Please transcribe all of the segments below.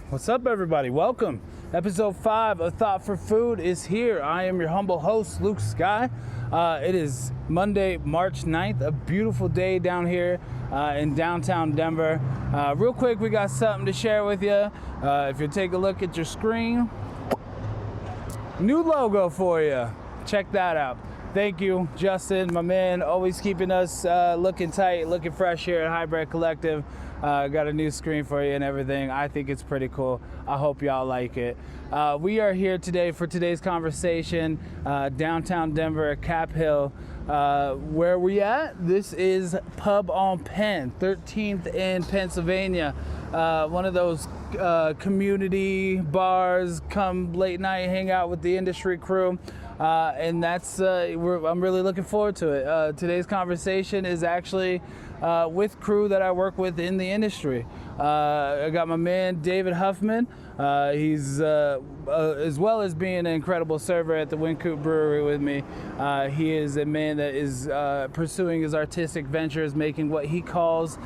What's up, everybody? Welcome. Episode 5 of Thawt for Food is here. I am your humble host, Luke Skyy. It is Monday, March 9th, a beautiful day down here in downtown Denver. Real quick, we got something to share with you. If you take a look at your screen, new logo for you. Check that out. Thank you, Justin, my man, always keeping us looking tight, looking fresh here at Hybred Collective. Got a new screen for you and everything. I think it's pretty cool. I hope y'all like it. We are here today for today's conversation, downtown Denver at Cap Hill. Where we at? This is Pub on Penn, 13th in Pennsylvania. One of those community bars, come late night, hang out with the industry crew. And that's, I'm really looking forward to it. Today's conversation is actually with crew that I work with in the industry. I got my man, David Hoffman. He's, as well as being an incredible server at the Wincoop Brewery with me, he is a man that is pursuing his artistic ventures, making what he calls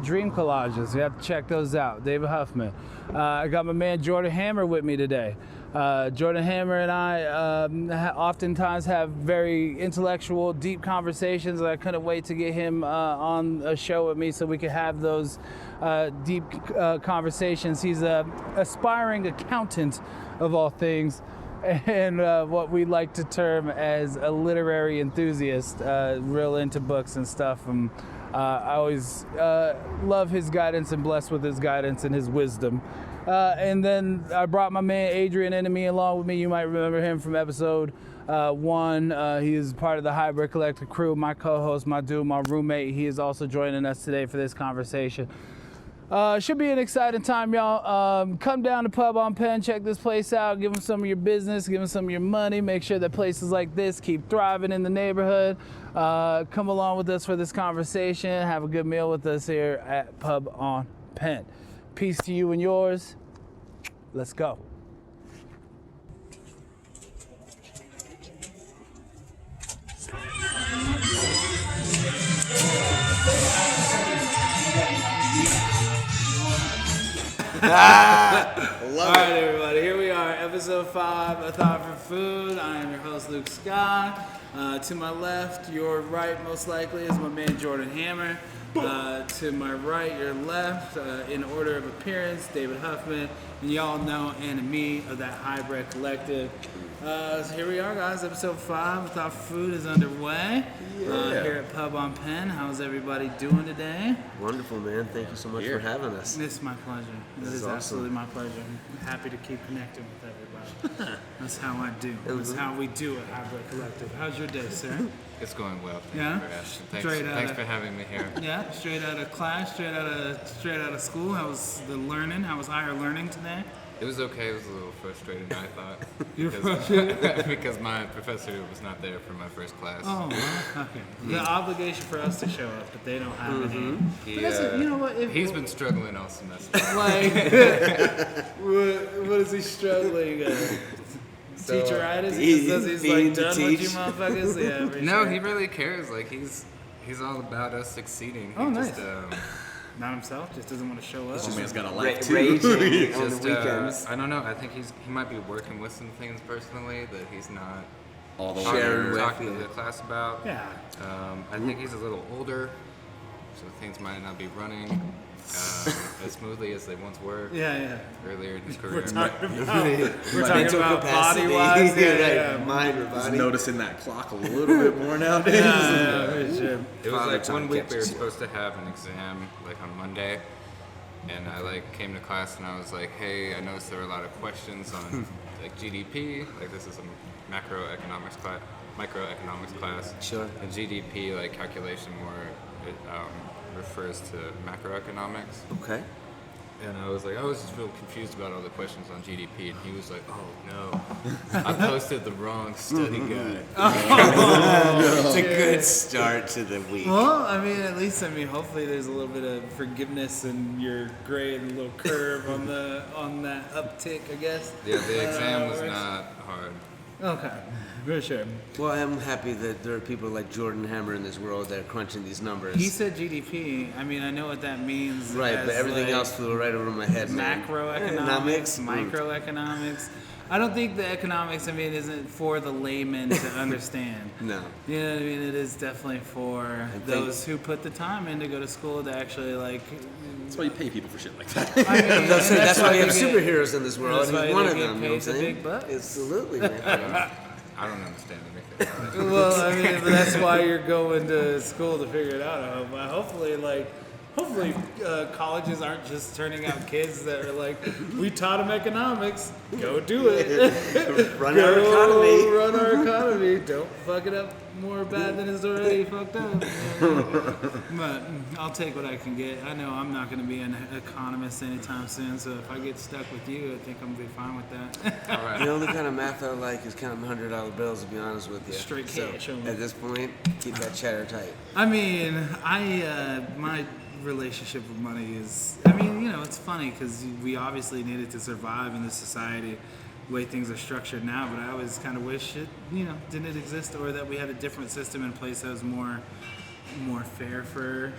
dream collages. You have to check those out, David Hoffman. I got my man, Jordan Hammar, with me today. Jordan Hammar and I oftentimes have very intellectual, deep conversations, and I couldn't wait to get him on a show with me so we could have those deep conversations. He's an aspiring accountant of all things, and what we like to term as a literary enthusiast, real into books and stuff. And I always love his guidance and blessed with his guidance and his wisdom. And then I brought my man Adrian NME along with me. You might remember him from episode 1. He is part of the Hybrid Collective crew, my co-host, my dude, my roommate. He is also joining us today for this conversation. Should be an exciting time, y'all. Come down to Pub on Penn, check this place out, give them some of your business, give them some of your money, make sure that places like this keep thriving in the neighborhood. Come along with us for this conversation, have a good meal with us here at Pub on Penn. Peace to you and yours. Let's go. All right, everybody, here we are, episode 5 of Thawt for Food. I am your host, Luke Skyy. To my left, your right, most likely, is my man, Jordan Hammar. To my right, your left, in order of appearance, David Hoffman, and y'all know NME of that Hybrid Collective. So here we are, guys, episode 5 of Thawt for Food is underway. Here at Pub on Penn. How's everybody doing today? Wonderful, man. Thank you so much for having us. It's my pleasure. It is awesome. Absolutely my pleasure. I'm happy to keep connecting with everybody. That's how I do. That's how we do it, Hybrid Collective. How's your day, sir? It's going well. Yeah. Thanks for having me here. Yeah. Straight out of class, straight out of school. How was the learning? How was higher learning today? It was okay. It was a little frustrating, I thought. You're frustrated? Because my professor was not there for my first class. Oh, okay. The obligation for us to show up, but they don't have any. You know what? He's been struggling all semester. Like, what is he struggling? Teacheritis? He's like done with you motherfuckers? Yeah. No, he really cares. Like he's all about us succeeding. Oh, nice. Not himself, just doesn't want to show up. He's got a life too. Raging on the weekends. I don't know. I think he might be working with some things personally that he's not all the way talking to the class about. Yeah. I think he's a little older, so things might not be running as smoothly as they once were. Yeah. Earlier in his career. We're talking about body-wise. Yeah. Mind or body. Just noticing that clock a little bit more nowadays. It was like 1 week we were supposed to have an exam like on Monday, and I like came to class and I was like, hey, I noticed there were a lot of questions on like GDP, like this is a microeconomics class. Sure. And GDP, like calculation more, it refers to macroeconomics. Okay. And I was like, I was just real confused about all the questions on GDP, and he was like, oh no, I posted the wrong study guide. It's a good start to the week. Well, I mean, at least, hopefully there's a little bit of forgiveness in your grade, a little curve on that uptick, I guess. Yeah, the exam was not hard. Okay. for sure. Well, I'm happy that there are people like Jordan Hammar in this world that are crunching these numbers. He said GDP. I mean, I know what that means. Right, but everything else flew right over my head. Macroeconomics, microeconomics. I don't think the economics, isn't for the layman to understand. No. You know what I mean? It is definitely for those who put the time in to go to school to actually, That's why you pay people for shit like that. That's why we have superheroes in this world. That's He's one of them. Paid You know what I'm saying? big bucks. Absolutely, man. I don't understand anything. Well, but that's why you're going to school to figure it out. Hopefully, colleges aren't just turning out kids that are like, we taught them economics, go do it. Run our economy. Don't fuck it up more bad than it's already fucked up. But I'll take what I can get. I know I'm not going to be an economist anytime soon, so if I get stuck with you, I think I'm going to be fine with that. All right. The only kind of math I like is counting $100 bills, to be honest with you. Straight cash. So, at this point, keep that cheddar tight. My relationship with money is, it's funny because we obviously needed to survive in this society, the way things are structured now, but I always kind of wish it, didn't exist, or that we had a different system in place that was more fair for,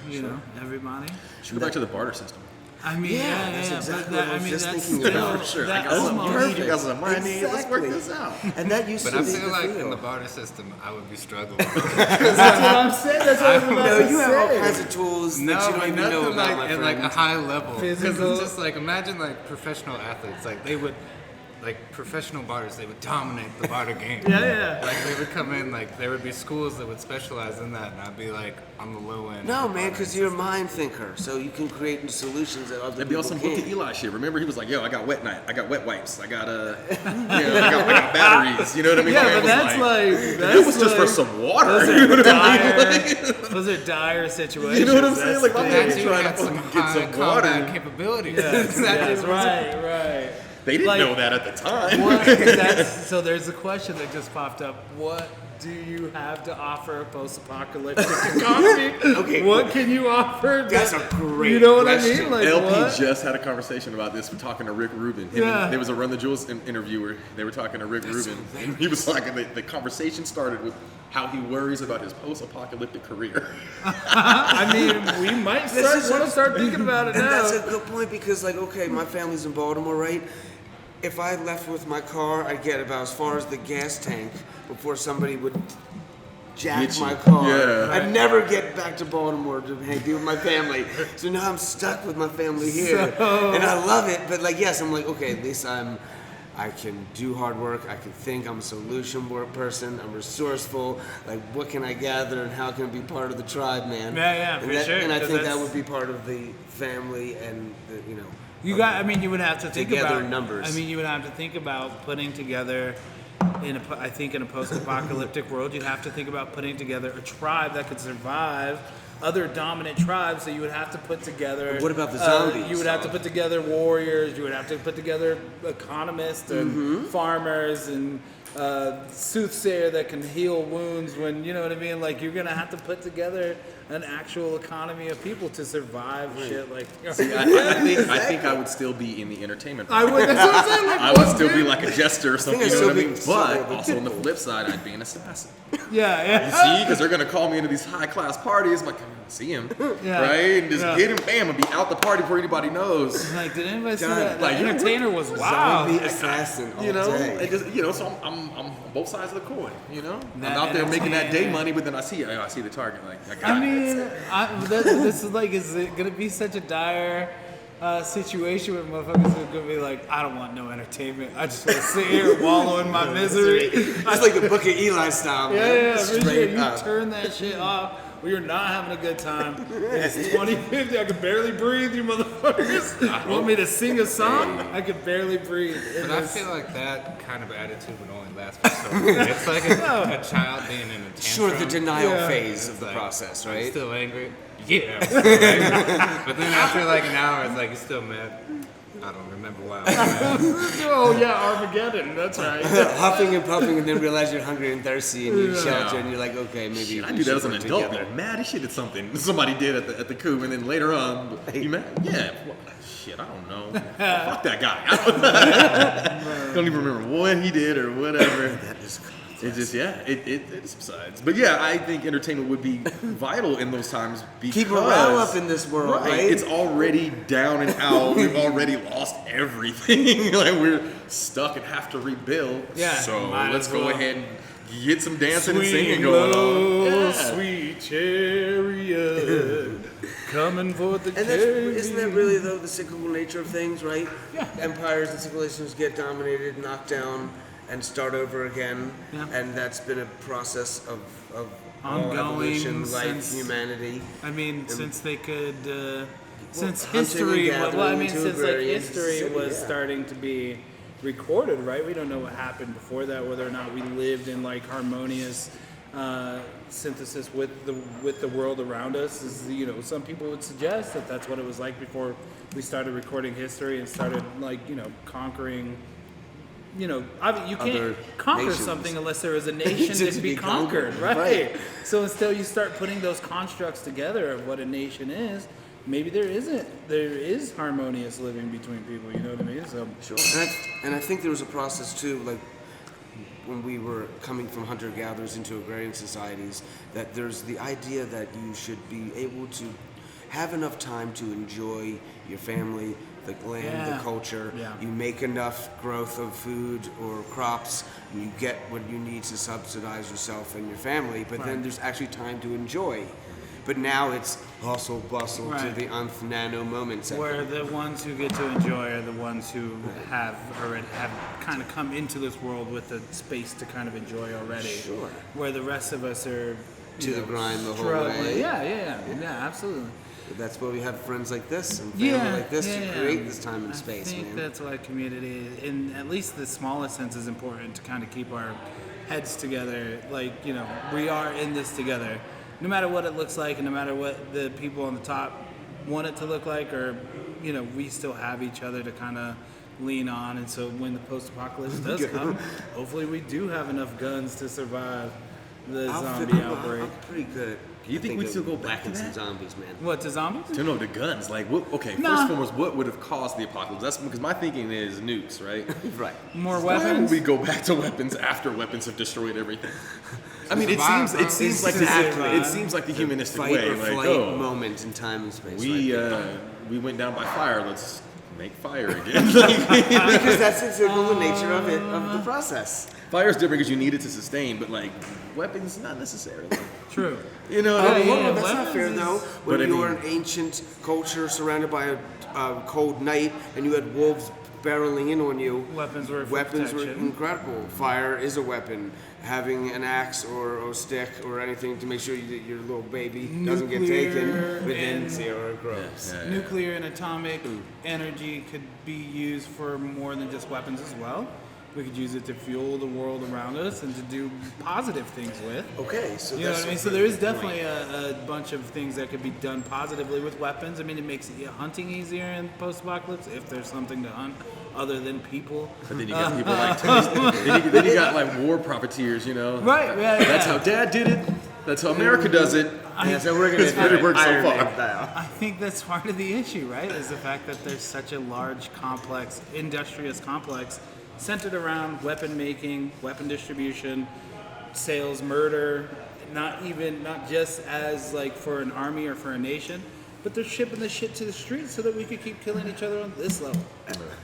everybody. Should go back to the barter system. That's exactly what I was just thinking about. Sure, That I got some almost- perfect. I got some money. Let's work this out. And that used But to I be feel the like feel. in the barter system, I would be struggling. That's what I'm saying. That's what I was about No, to you have all say. kinds of tools that you don't even know nothing about, my like, friend. at a high level. Because Physical. it's just imagine professional athletes, they would, professional barters, they would dominate the barter game. Yeah. They would come in, there would be schools that would specialize in that, and I'd be on the low end. No, man, because you're a mind thinker, so you can create solutions that other That'd be people on some Book can't. of Eli shit. Remember, he was like, "Yo, I got I got wet wipes. I got I got batteries." You know what I mean? Yeah, My man but was that's it was just for some water. Those You know are what I mean? dire, those are dire situations. You know what I'm saying? That's My the man thing. was trying to Had some fucking get high some combat water. capabilities. Yes, right. They didn't know that at the time. So there's a question that just popped up. What do you have to offer a post-apocalyptic economy? Okay, what can you offer? That's a great You know what question. I mean? LP what? just had a conversation about this. We're talking to Rick Rubin. There was a Run the Jewels interviewer. They were talking to Rick Rubin. And he was like, the conversation started with how he worries about his post-apocalyptic career. We might want to start thinking about it And now. that's a good point because, my family's in Baltimore, right? If I left with my car, I'd get about as far as the gas tank before somebody would jack Get you. my car. Yeah. I'd never get back to Baltimore to be with my family. So now I'm stuck with my family here. And I love it, but yes, I'm okay, at least I can do hard work. I can think. I'm a solution work person. I'm resourceful. What can I gather and how can I be part of the tribe, man? Yeah, for sure. And I 'cause think that that's- would be part of the family and You would have to think together about numbers. You would have to think about putting together. In a post-apocalyptic world, you'd have to think about putting together a tribe that could survive other dominant tribes. So you would have to put together. What about the zombies? You would have to put together warriors. You would have to put together economists and farmers and soothsayer that can heal wounds. When you know what I mean. You're gonna have to put together an actual economy of people to survive shit like. I think I would still be in the entertainment. I would. That's what I'm saying. I would still be like a jester or something. I'd You know what I still mean? be- But also on the flip side, I'd be an assassin. Yeah. You see, because they're gonna call me into these high class parties. I'm like, see him, Yeah. right? And just Yeah. get him, bam, and be out the party before anybody knows. Did anybody see God, that? The you're entertainer was wow. Zombie assassin all You know, day. and just so I'm on both sides of the coin. You know, That I'm out there making that day entertainer. money, but then I see the target. I got it. This is is it gonna be such a dire situation where motherfuckers are gonna be like, I don't want no entertainment. I just want to sit here and wallow in my misery. That's like the Book of Eli style, man. Yeah, for sure. Straight You up. turn that shit off. We are not having a good time. It's 2050. I can barely breathe, you motherfuckers. Want me to sing a song? I can barely breathe. But I feel like that kind of attitude would only last for so long. It's like a child being in a tantrum. Sure, the denial Yeah. phase of It's the like, process, I'm right? still angry. Yeah. I'm still angry. But then after an hour, it's like you're still mad. I don't remember why I was mad. Oh yeah, Armageddon. That's right. Huffing and puffing, and then realize you're hungry and thirsty, and you Yeah. shelter, and you're like, okay, maybe I we do that should as an work adult. together. I'm mad as shit at something somebody did at the coup, and then later on, you mad? Yeah. Well, shit, I don't know. Fuck that guy. I don't even remember what he did or whatever. That is It just, it subsides. But yeah, I think entertainment would be vital in those times because keep morale up in this world, right? It's already down and out. We've already lost everything. Like we're stuck and have to rebuild. Yeah. So Might let's as go well. ahead and get some dancing and Swing singing going low, on. sweet chariot, coming for the And isn't that really though the cyclical nature of things, right? Yeah. Empires and civilizations get dominated, knocked down, and start over again. Yeah. And that's been a process of all Ongoing evolution, life, since- humanity. I mean, since they could, since hunting and history, gathering well, I mean, to since like agrarian history society, was yeah. starting to be recorded, right? We don't know what happened before that, whether or not we lived in like harmonious synthesis with the world around us. Is some people would suggest that that's what it was like before we started recording history and started like conquering. You can't Other conquer nations. something unless there is a nation to be conquered, right? So until you start putting those constructs together of what a nation is, maybe there is harmonious living between people. You know what I mean? So Sure. And I think there was a process too, like when we were coming from hunter-gatherers into agrarian societies, that there's the idea that you should be able to have enough time to enjoy your family, the land, the culture. Yeah. You make enough growth of food or crops, and you get what you need to subsidize yourself and your family, but then there's actually time to enjoy. But now it's hustle bustle to Right. the nth nano moments. where the ones who get to enjoy are the ones who have kind of come into this world with the space to kind of enjoy already. Sure. Where the rest of us are To the grind the whole struggling. way. Yeah, absolutely. That's why we have friends like this and family like this to create this time and space, I think man. that's why community, in at least the smallest sense, is important to kind of keep our heads together. Like, we are in this together. No matter what it looks like and no matter what the people on the top want it to look like, or, we still have each other to kind of lean on. And so when the post-apocalypse does come, hopefully we do have enough guns to survive the zombie outbreak. I'm pretty good at You think we'd still go back to in some that? zombies, man. What, to zombies? To know the guns, like what? Okay, Nah. first and foremost, what would have caused the apocalypse? That's because my thinking is nukes, right? Right. More Why would weapons? we go back to weapons after weapons have destroyed everything? I mean, it Survive, seems bro. it seems like Exactly. it seems like the humanistic Fight way, or like flight moment in time and space. we went down by fire. Let's make fire again. because that's the cyclical nature of it, of the process. Fire's different because you need it to sustain, but like weapons, not necessarily. True. You know what I mean? yeah, That's not weapons fair is- though. But When I you're mean- an ancient culture surrounded by a cold night and you had wolves barreling in on you, Weapons were for weapons were protection. incredible. Fire is a weapon. Having an axe or a stick or anything to make sure that your little baby doesn't get taken Nuclear within and- 0 grows. Yeah. Nuclear and atomic energy could be used for more than just weapons as well. We could use it to fuel the world around us and to do positive things with. Okay, so You know that's what I mean? So there is definitely a bunch of things that could be done positively with weapons. I mean, it makes hunting easier in post-apocalypse if there's something to hunt other than people. But then you got people like then you got like war profiteers, Right, yeah, That's yeah. how Dad did it. That's how America does it. Yeah, so we're gonna It's really worked so far. I think that's part of the issue, right? Is the fact that there's such a large, complex, industrious complex centered around weapon making, weapon distribution, sales, murder, not just as like for an army or for a nation, but they're shipping the shit to the streets so that we could keep killing each other on this level.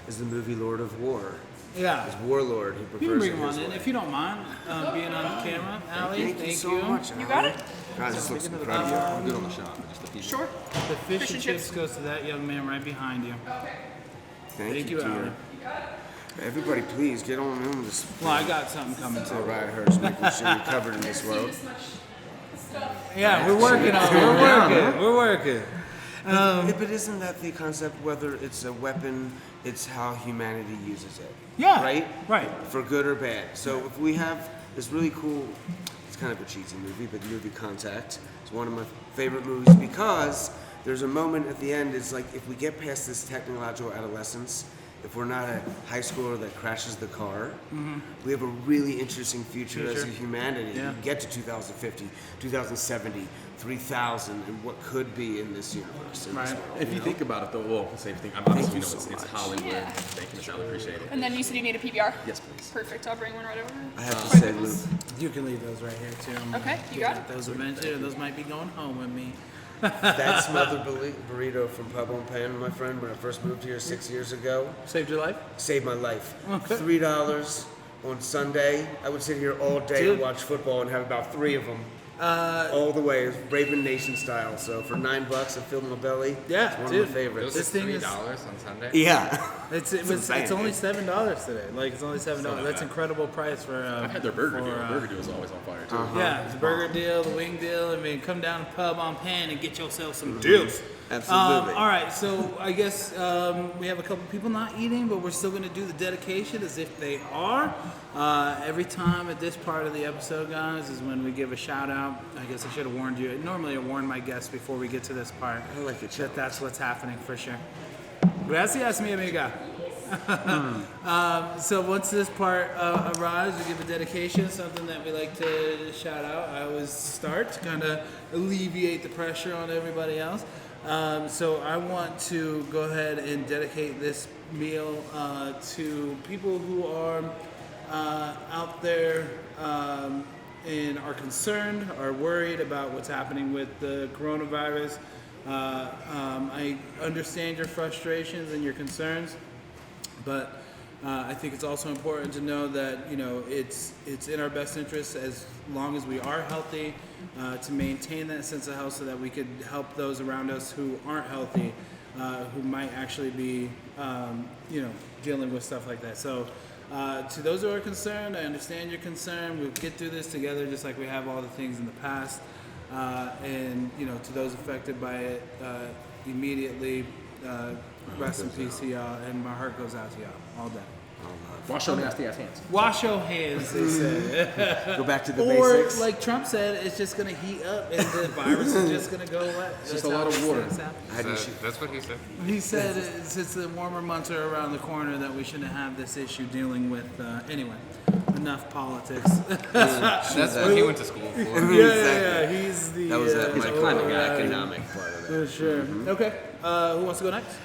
Is the movie Lord of War. Yeah. His warlord. He You can prefers bring it him on his in way. if you don't mind being on camera, Allie. Thank you so much. You got it? God, this looks Speaking of the incredible. I'm good on the shot, but just the people. Sure. The fish and and chips chips. goes to that young man right behind you. Thank you, dear. Allie. Everybody, please get on in this. Well, I got something coming too. All right, Hurst, making sure you're covered in this world. Yeah, we're working on it. We're working. But isn't that the concept? Whether it's a weapon, it's how humanity uses it. Yeah. Right. Right. For good or bad. So if we have this really cool, it's kind of a cheesy movie, but the movie Contact is one of my favorite movies because there's a moment at the end. It's like if we get past this technological adolescence if we're not a high schooler that crashes the car, we have a really interesting future as a humanity. Yeah. You get to 2050, 2070, 3000, and what could be in this universe. In this world, If you think about it, though, well, same thing. I'm Thank obviously, you you know, so it's much. Hollywood. Yeah. Thank you, Michelle. Appreciate it. And then you said you need a PBR? Yes, please. Perfect. I'll bring one right over. I have to say, Luke, You can leave those right here too. Okay, you got it. Those eventually, those might be going home with me. that smothered burrito from Pub on Penn, my friend, when I first moved here 6 years ago, Saved your life? saved my life. Okay. $3 on Sunday. I would sit here all day Dude. and watch football and have about 3 of them. All the way, Raven Nation style. So for $9, I filled my belly. Yeah, it's one dude. of my favorites. This thing $3 is- on Sunday. Yeah. It's insane, only dude. $7 today. Like it's only $7. not That's bad. incredible price for. I had their burger for, deal. The burger deal is always on fire, too. Yeah, the burger deal, the wing deal. I mean, come down to Pub on Penn and get yourself some deals. Absolutely. All right, so I guess we have a couple people not eating, but we're still going to do the dedication as if they are. Every time at this part of the episode, guys, is when we give a shout out. I guess I should have warned you. Normally, I warn my guests before we get to this part. I like it, That that's what's happening for sure. Gracias, mi amiga. So once this part arrives, we give a dedication, something that we like to shout out. I always start to kind of alleviate the pressure on everybody else. So I want to go ahead and dedicate this meal to people who are out there and are concerned, are worried about what's happening with the coronavirus. I understand your frustrations and your concerns, but I think it's also important to know that it's in our best interest, as long as we are healthy, to maintain that sense of health so that we could help those around us who aren't healthy, who might actually be dealing with stuff like that. So to those who are concerned, I understand your concern. We'll get through this together, just like we have all the things in the past. And to those affected by it, immediately rest in peace to y'all, and my heart goes out to y'all all day. Wash your nasty ass hands. Wash your hands, they said. Go back to the Or basics. like Trump said, it's just gonna heat up and the virus is just gonna go away. It's just a lot of water. That's what he said. He said since the warmer months are around the corner that we shouldn't have this issue dealing with. Anyway, enough politics. That's what he went to school for. Yeah, he's the. That was my kind of overriding- economic part of For it. sure. Okay. Who wants to go next?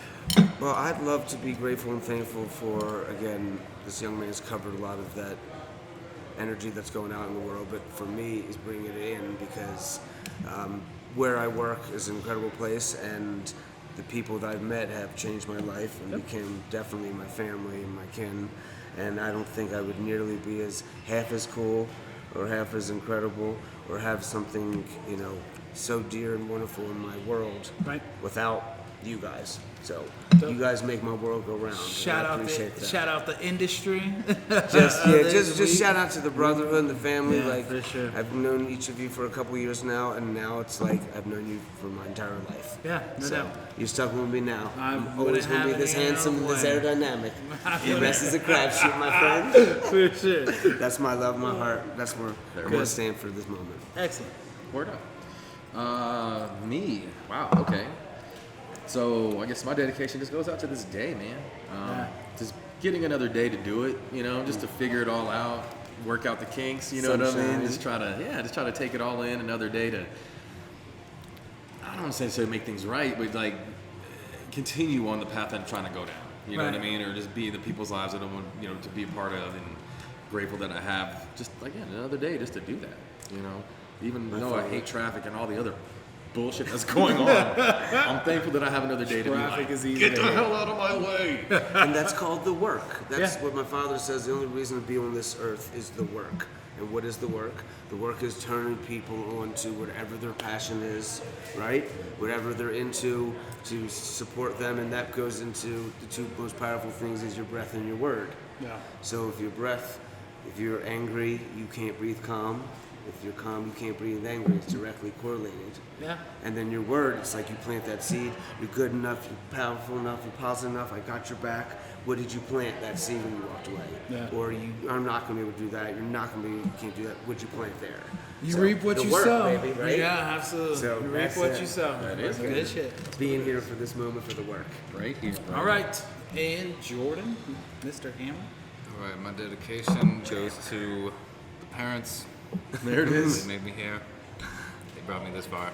Well, I'd love to be grateful and thankful for, again, this young man's covered a lot of that energy that's going out in the world, but for me, he's bringing it in because where I work is an incredible place, and the people that I've met have changed my life and became definitely my family and my kin, and I don't think I would nearly be half as cool or half as incredible or have something, so dear and wonderful in my world Right. without you guys. So you guys make my world go round. Shout and I out appreciate that. shout out the industry. Just shout out to the brotherhood and the family. Yeah, like for sure. I've known each of you for a couple years now, and now it's like I've known you for my entire life. Yeah, no So doubt. you're stuck with me now. I'm I'm always gonna gonna be have this it any handsome and this other way. aerodynamic. The rest is a crapshoot, my friend. For sure. That's my love, my heart. That's where I'm gonna stand for this moment. Excellent. Word up. Me. Wow. Okay. So I guess my dedication just goes out to this day, man. Just getting another day to do it, just to figure it all out, work out the kinks, you know what I Sunshine. mean? Just try to take it all in, another day to, I don't want to say make things right, but like continue on the path I'm trying to go down. You know what I Right. mean? Or just be in the people's lives that I want, to be a part of, and grateful that I have just another day just to do that. Even though I hate traffic and all the other bullshit that's going on, I'm thankful that I have another day to be Traffic like, is easy get to the hate." hell out of my way. And that's called the work. That's Yeah. what my father says. The only reason to be on this earth is the work. And what is the work? The work is turning people on to whatever their passion is, right? Whatever they're into, to support them. And that goes into the two most powerful things is your breath and your word. Yeah. So if you're angry, you can't breathe calm. If you're calm, you can't breathe angry. It's directly correlated. Yeah. And then your word, it's like you plant that seed. You're good enough, you're powerful enough, you're positive enough. I got your back. What did you plant that seed when you walked away? Yeah. Or you are not going to be able to do that. You're not going to be. You can't do that. What'd you plant there? You So, reap what the you work, sow. baby, right? Yeah, absolutely. So you reap that's what it. you sow. That is That's good shit. Being here for this moment for the work. Right here. All right. And Jordan, Mr. Hammar. All right, my dedication goes to the parents. There it is. They made me here. They brought me this far.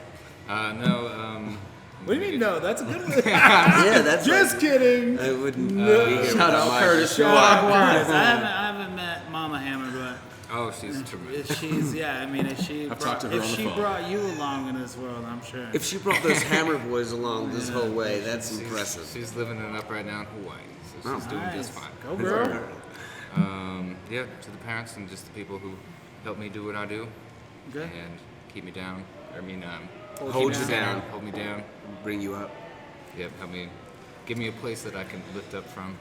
What do you mean, no? That's a good one. Yeah, that's Just kidding. I wouldn't. Shout out Curtis. I haven't met Mama Hammer, but Oh, she's tremendous. if she's, yeah, I mean, if she, I've talked to her on the phone. brought you along in this world, I'm sure. If she brought those Hammer boys along this whole way, that's impressive. She's living it up right now in Hawaii, so she's doing just fine. Go, girl. Yeah, to the parents and just the people who help me do what I do Okay. and keep me down. Hold you down. Hold me down. Bring you up. Yep, help me. Give me a place that I can lift up from.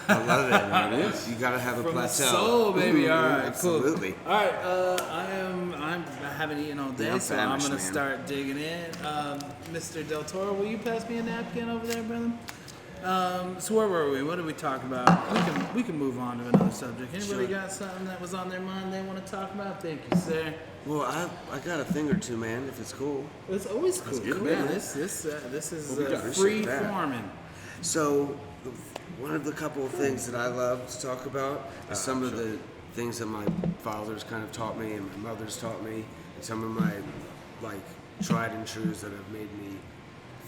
I love it. It is. You gotta have a From the plateau. soul, baby. All right, Absolutely. cool. All right, I haven't eaten all day, Yeah, I'm so I'm famished, gonna man. start digging in. Mr. Del Toro, will you pass me a napkin over there, brother? So where were we? What did we talk about? We can move on to another subject. Anybody got something that was on their mind they want to talk about? Thank you, sir. Well, I got a thing or two, man. If it's cool. It's always cool. good, Yeah, man. this is we got- free appreciate that. forming. So, one of the couple of things that I love to talk about is some of the things that my father's kind of taught me and my mother's taught me, and some of my like tried and truths that have made me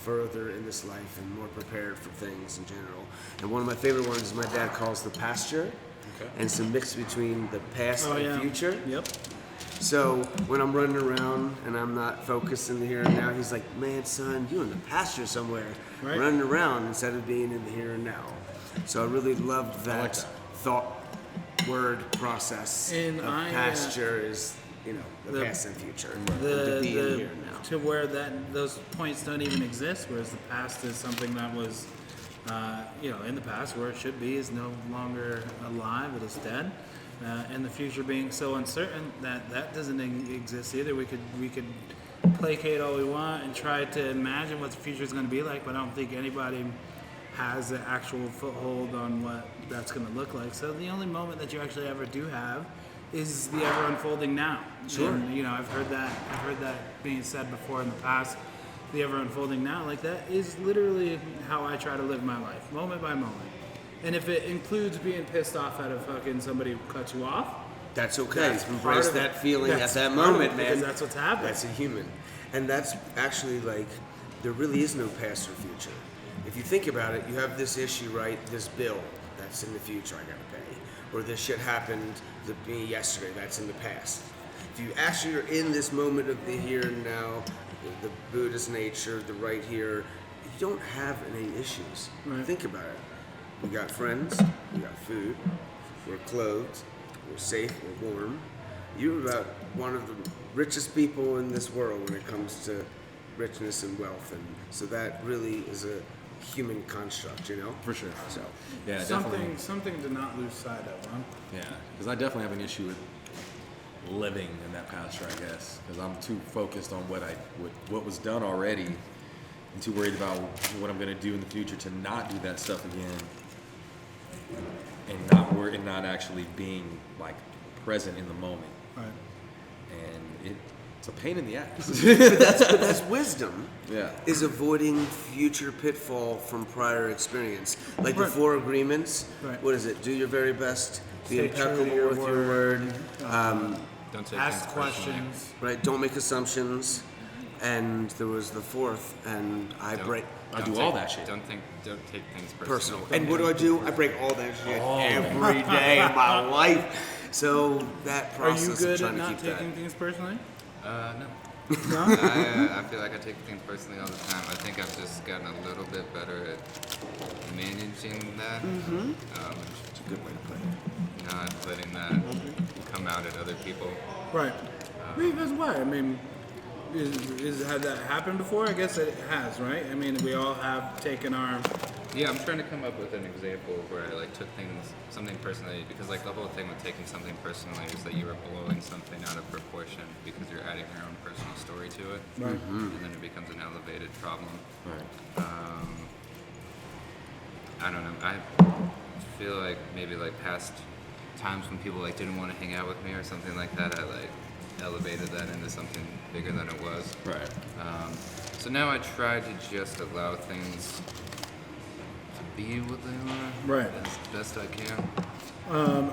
further in this life and more prepared for things in general. And one of my favorite ones is my dad calls the pasture, and it's a mix between the past and future. Yep. So when I'm running around and I'm not focused in the here and now, he's like, "Man, son, you in the pasture somewhere, Right. running around instead of being in the here and now." So I really loved that, like that. thought word process. And of I, pasture is, the the- past and future. The, to be in the here and now. to where those points don't even exist, whereas the past is something that was, in the past where it should be is no longer alive; it is dead. And the future being so uncertain that doesn't exist either. We could placate all we want and try to imagine what the future is going to be like, but I don't think anybody has an actual foothold on what that's going to look like. So the only moment that you actually ever do have is the ever unfolding now. Sure. And, I've heard that being said before in the past. The ever unfolding now, like that, is literally how I try to live my life, moment by moment. And if it includes being pissed off at a fucking somebody who cuts you off, That's okay. That's part Embrace of that it. feeling That's at that part of moment, it, man. because that's what's happening. That's a human. And that's actually like, there really is no past or future. If you think about it, you have this issue, right? This bill that's in the future I gotta pay. Or this shit happened to me yesterday, that's in the past. If you actually are in this moment of the here and now, the Buddhist nature, the right here, you don't have any issues. Right. Think about it. We got friends, we got food, we're clothed, we're safe, we're warm. You're about one of the richest people in this world when it comes to richness and wealth, and so that really is a human construct, For sure. So, Yeah, definitely. something to not lose sight of, huh? Yeah, because I definitely have an issue with living in that pasture, I guess, because I'm too focused on what was done already, and too worried about what I'm gonna do in the future to not do that stuff again, and not actually being like present in the moment. Right. And it's a pain in the ass. but that's wisdom. Yeah. Is avoiding future pitfall from prior experience. Like the Right. 4 agreements. Right. What is it? Do your very best. Be Stay true to impeccable your with your word. Don't take Ask things personally. questions. Right. Don't make assumptions. And there was the 4th, and I Don't- break I do don't all take- that shit. Don't take things personal. personal. And what do? I break all that shit every day of my life. So that Are you process of good at trying to not keep taking that. things personally? No. No? I feel like I take things personally all the time. I think I've just gotten a little bit better at managing that. It's a good way to put it. Not letting that come out at other people. Right. That's why. I mean, Has that happened before? I guess it has, right? I mean, we all have taken our. Yeah, I'm trying to come up with an example where I like took something personally, because like the whole thing with taking something personally is that you are blowing something out of proportion because you're adding your own personal story to it, Right. And then it becomes an elevated problem. Right. I don't know. I feel like maybe like past times when people like didn't want to hang out with me or something like that, I like elevated that into something bigger than it was. Right. So now I try to just allow things to be what they are, Right. as best I can.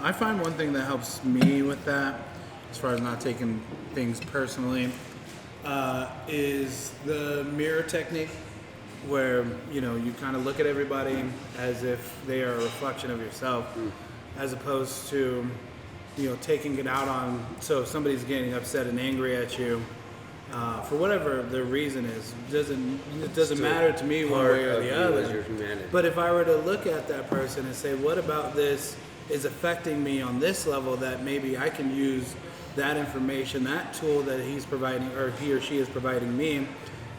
I find one thing that helps me with that, as far as not taking things personally, is the mirror technique, where you kind of look at everybody as if they are a reflection of yourself, as opposed to taking it out on. So if somebody's getting upset and angry at you, for whatever their reason is, it doesn't matter to me one way or the other. But if I were to look at that person and say, what about this is affecting me on this level, that maybe I can use that information, that tool that he's providing, or he or she is providing me,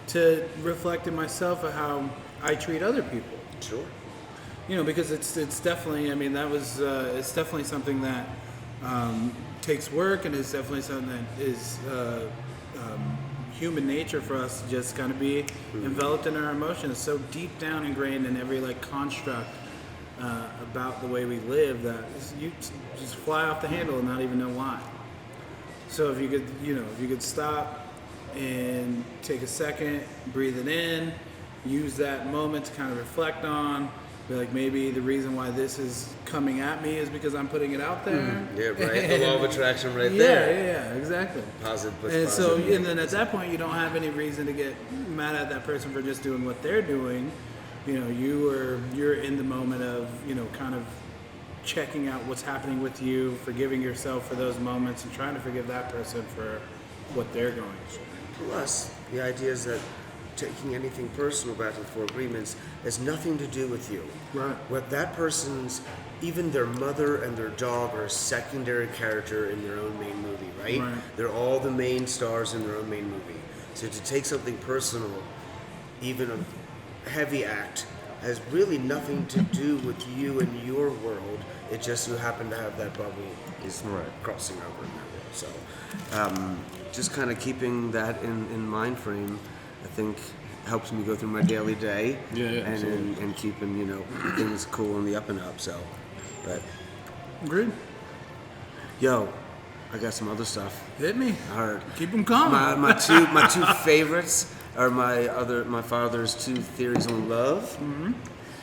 to reflect in myself of how I treat other people. Sure. Because it's definitely, I mean, that was it's definitely something that takes work, and it's definitely something that is human nature for us to just kind of be enveloped in our emotions, so deep down ingrained in every construct about the way we live, that you just fly off the handle and not even know why. So if you could stop and take a second, breathe it in, use that moment to kind of reflect on, be like, maybe the reason why this is coming at me is because I'm putting it out there. Yeah, right. The law of attraction right there. Yeah, exactly. Positive plus And positive. so, and then at that point, you don't have any reason to get mad at that person for just doing what they're doing. You're in the moment of, kind of checking out what's happening with you, forgiving yourself for those moments, and trying to forgive that person for what they're going through. Plus, the idea is that taking anything personal back to the four agreements has nothing to do with you. Right. What that person's, even their mother and their dog are a secondary character in their own main movie, right? Right. They're all the main stars in their own main movie. So to take something personal, even a heavy act, has really nothing to do with you and your world. It just you happen to have that bubble is crossing over in that world. So just kind of keeping that in mind frame, I think helps me go through my daily day, and keeping things cool and the up and up. So, but Agreed. yo, I got some other stuff. Hit me. I heard. Keep them coming. My two favorites are my father's two theories on love. Mm-hmm.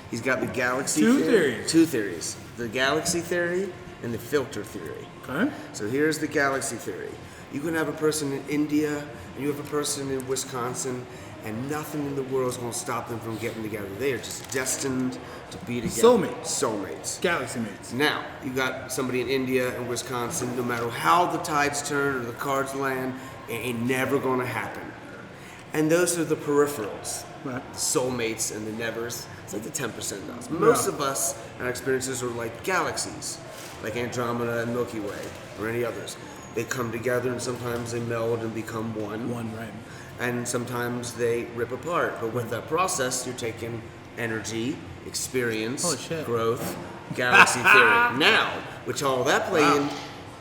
He's got the galaxy theory. Two theories: the galaxy theory and the filter theory. Okay. So here's the galaxy theory. You can have a person in India and you have a person in Wisconsin, and nothing in the world is going to stop them from getting together. They are just destined to be together. Soulmates. Galaxy mates. Now, you got somebody in India and Wisconsin, no matter how the tides turn or the cards land, it ain't never going to happen. And those are the peripherals. Right. The soulmates and the nevers. It's like the 10% of us. Most of us, our experiences are like galaxies, like Andromeda and Milky Way, or any others. They come together and sometimes they meld and become one. One, right. And sometimes they rip apart. But with that process, you're taking energy, experience, Holy shit. growth, galaxy theory. Now, which all that play in,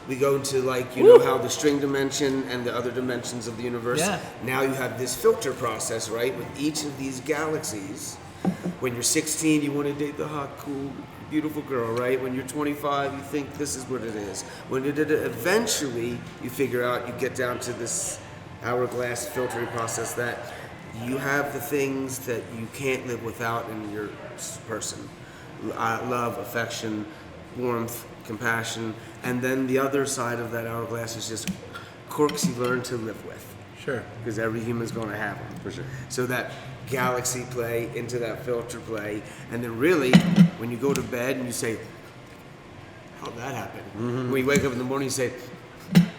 we go into know how the string dimension and the other dimensions of the universe. Yeah. Now you have this filter process, right? With each of these galaxies. When you're 16, you want to date the hot, cool, beautiful girl, right? When you're 25, you think this is what it is. When it eventually you figure out, you get down to this hourglass filtering process that you have the things that you can't live without in your person. Love, affection, warmth, compassion, and then the other side of that hourglass is just quirks you learn to live with. Sure. Because every human's going to have them. For sure. So that galaxy play into that filter play, and then really, when you go to bed and you say, how'd that happen? Mm-hmm. When you wake up in the morning, you say,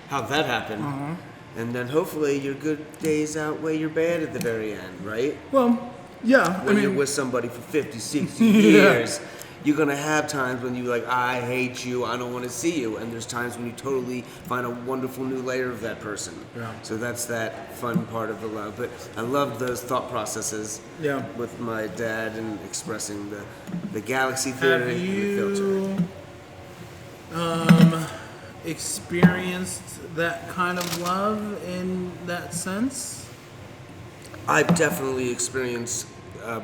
how'd that happen? Mm-hmm. And then hopefully your good days outweigh your bad at the very end, right? Well, yeah. When you're with somebody for 50, 60 years, you're gonna have times when you're like, I hate you, I don't want to see you, and there's times when you totally find a wonderful new layer of that person. Yeah. So that's that fun part of the love. But I love those thought processes with my dad and expressing the galaxy theory and the filter. Experienced that kind of love in that sense? I've definitely experienced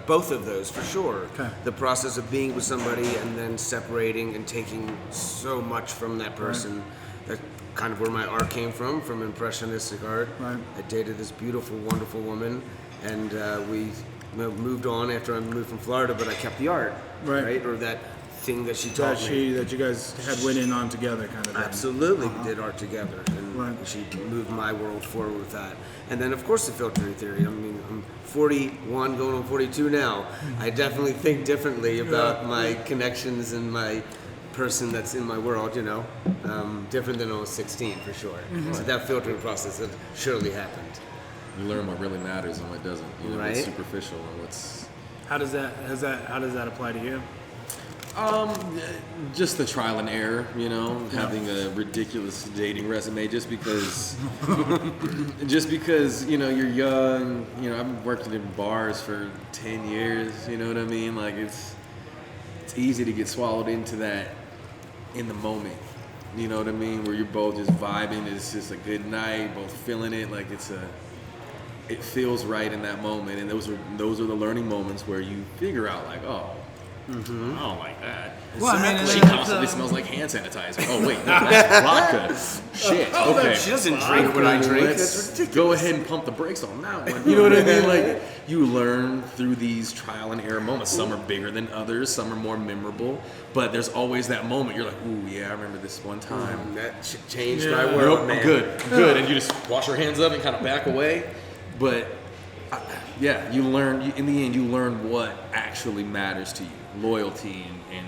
both of those for sure. Okay. The process of being with somebody and then separating and taking so much from that person. That's kind of where my art came from impressionistic art. Right. I dated this beautiful, wonderful woman, and we moved on after I moved from Florida, but I kept the art. Right. Or that thing that she taught me. That you guys had went in on together kind of thing. Absolutely, we did art together, and Right. she moved my world forward with that. And then, of course, the filtering theory. I mean, I'm 41, going on 42 now. I definitely think differently about my connections and my person that's in my world, different than when I was 16, for sure. So that filtering process had surely happened. You learn what really matters and what doesn't. Right. What's superficial and what's... How does that apply to you? Just the trial and error, having a ridiculous dating resume just because you're young, I've worked in bars for 10 years, you know what I mean? Like it's easy to get swallowed into that in the moment, you know what I mean? Where you're both just vibing, it's just a good night, both feeling it, like it feels right in that moment, and those are the learning moments where you figure out like, oh, I don't like that. Well, I mean, She constantly smells like hand sanitizer. Oh wait, no, that's vodka. Shit. Okay. She doesn't drink what I drink. Let's That's ridiculous. go ahead and pump the brakes on that one. You know what I mean? Like you learn through these trial and error moments. Some are bigger than others. Some are more memorable. But there's always that moment. You're like, ooh, yeah, I remember this one time. That shit changed my world, man. Good. And you just wash your hands up and kind of back away. But you learn. In the end, you learn what actually matters to you. Loyalty and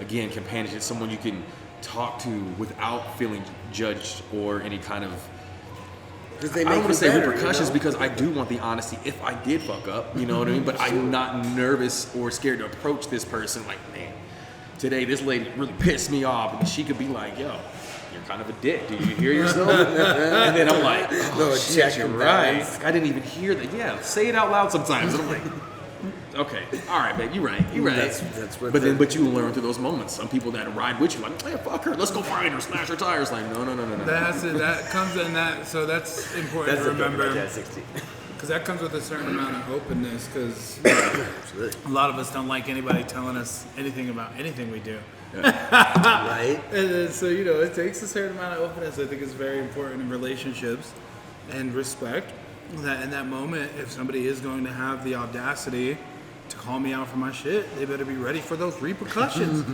again, companionship, someone you can talk to without feeling judged or any kind of, I don't want to say repercussions, because I do want the honesty if I did fuck up, you know what I mean? But I'm not nervous or scared to approach this person like, man, today this lady really pissed me off, and she could be like, yo, you're kind of a dick. Did you hear yourself? And then I'm like, oh, shit, you're right. I didn't even hear that. Yeah, say it out loud sometimes. And I'm like, okay, all right, babe, you're right. That's what. But you learn through those moments. Some people that ride with you, like, hey, fuck her, let's go find her, smash her tires. Like, no. That comes in that. So that's important to remember. Because that comes with a certain amount of openness. Because a lot of us don't like anybody telling us anything about anything we do. Right. And then, so it takes a certain amount of openness. I think it's very important in relationships and respect. That in that moment, if somebody is going to have the audacity to call me out for my shit, they better be ready for those repercussions.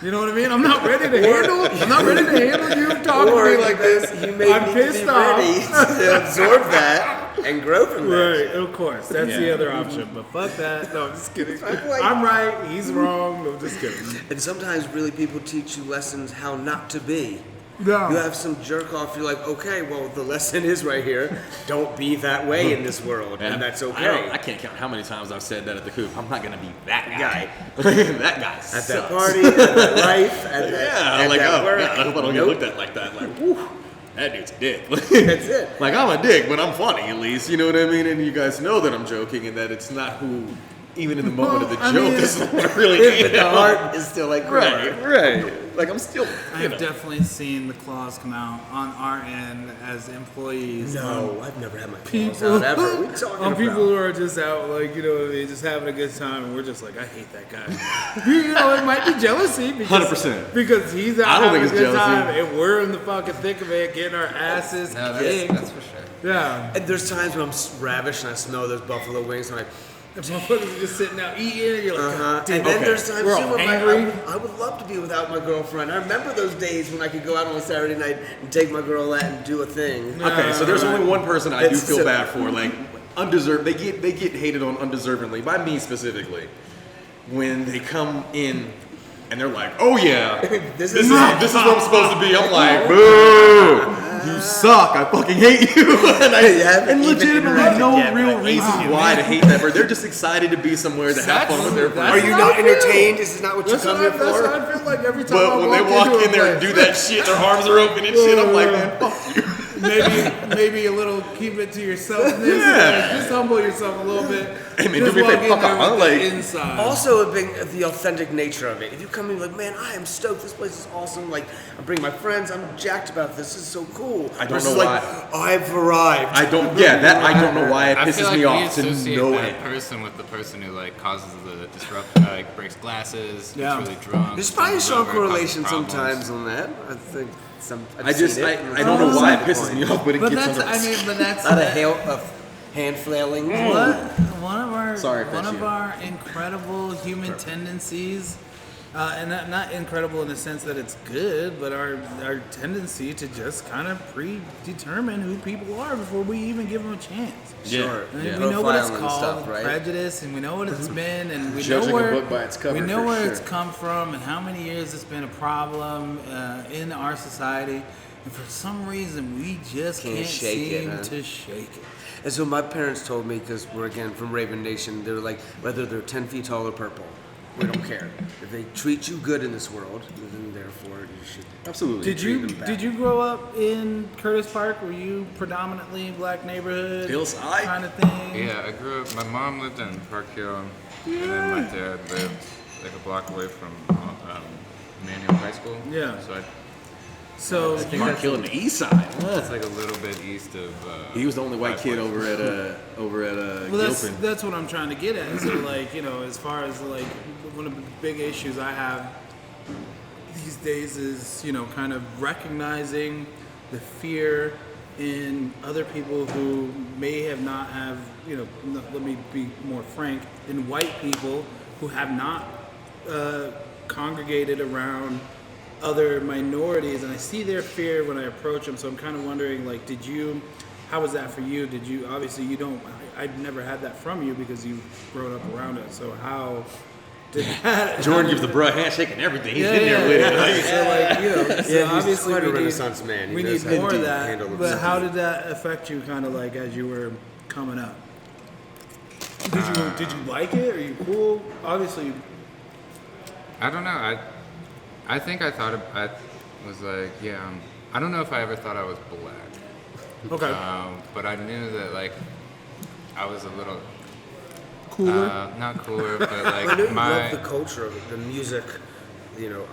You know what I mean? I'm not ready to handle you talking to me like this. I'm pissed off. Ready to absorb that and grow from that. Right, of course. That's the other option. But fuck that. No, I'm just kidding. I'm right. He's wrong. No, just kidding. And sometimes really people teach you lessons how not to be. No. You have some jerk off, you're like, okay, well, the lesson is right here. Don't be that way in this world, and that's okay. I can't count how many times I've said that at the coop. I'm not going to be that guy. That guy At sucks. that party, at that life, at that, like, that oh, work. God, I hope I don't get looked at like that. Like, whew, that dude's a dick. That's it. Like, I'm a dick, but I'm funny at least. You know what I mean? And you guys know that I'm joking and that it's not who, even in the moment of the joke, is what really But the heart is still like, right. Like, I'm still, I have definitely seen the claws come out on our end as employees. No, I've never had my claws out ever. What are we talking on about? people who are just out, like, just having a good time, and we're just like, I hate that guy. It might be jealousy. 100%. Because he's out I don't having think a it's good time, jealousy. and we're in the fucking thick of it, getting our asses kicked. That's for sure. Yeah. And there's times when I'm ravished and I smell those buffalo wings, and I'm like, The motherfuckers are just sitting out eating, and you're like, God damn. And then there's times We're too all when angry. I would love to be without my girlfriend. I remember those days when I could go out on a Saturday night and take my girl out and do a thing. Okay, so there's only one person I do It's feel so- bad for, like undeserved. They get hated on undeservingly by me specifically when they come in and they're like, "Oh yeah, this is what I'm supposed to be." I'm like, "Boo!" You suck. I fucking hate you. and legitimately interacted no yet, real but I reason hate you, why to hate that bird. They're just excited to be somewhere to have fun with their Are friends. you not entertained? Is this not what you That's come what here that's for? what I feel like every time I But when they walk into in there and do that shit, their arms are open and shit, I'm like, man, fuck you. maybe a little keep it to yourself. Just humble yourself a little bit. Hey, man, Just do me a walk favor, in fuck there off. with Like, the inside. Also, the authentic nature of it. If you come in like, man, I am stoked. This place is awesome. Like, I bring my friends. I'm jacked about this. This is so cool. I don't Versus know like, why. I've arrived. I don't know why it I feel pisses like me we off to associate no that end. person with the person who like causes the disruption, like breaks glasses, Yeah. gets really drunk. There's probably a runs strong over, causes correlation problems. sometimes on that. I think I've I seen it. don't know why it pisses me off, but it But gets that's, under my I mean, but that's Not a hand flailing. one of our Sorry if one that's of you. our incredible human tendencies, and not incredible in the sense that it's good, but our tendency to just kind of predetermine who people are before we even give them a chance. Sure. And Yeah. we know what it's Profiling and called, stuff, right? prejudice, and we know what it's been, and we Judging know a where book by its cover, we know for where sure. it's come from, and how many years it's been a problem in our society. And for some reason, we just can't shake it, seem huh? to shake it. And so my parents told me, because we're again from Raven Nation, they were like, whether they're 10 feet tall or purple, we don't care. If they treat you good in this world, then therefore you should. Absolutely. Did you grow up in Curtis Park? Were you predominantly black neighborhood Hillside? kind of thing? Yeah, I grew up. My mom lived in Park Hill, and then my dad lived like a block away from Manual High School. Yeah. So So Park Hill on the east side. it's like a little bit east of. He was the only white kid over at well, Gilpin. that's what I'm trying to get at. So like, you know, as far as like one of the big issues I have these days is, you know, kind of recognizing the fear in other people who may have not have, you know, let me be more frank, in white people who have not congregated around other minorities, and I see their fear when I approach them. So I'm kind of wondering, like, how was that for you? Did you, obviously you don't, I've never had that from you because you've grown up around it. So how did that? Jordan gives the bruh handshake and everything. He's Yeah, in there yeah, with yeah. it. So like, you know, so Yeah, he's obviously quite a we need- Renaissance man. He We knows need how more to of that. handle But himself. how did that affect you, kind of like as you were coming up? Did you like it? Are you cool? Obviously. I don't know. I think I thought I was like, yeah. I don't know if I ever thought I was black. Okay. But I knew that like I was a little Cooler. not cooler, but I like knew you my love the culture of it, the music, you know,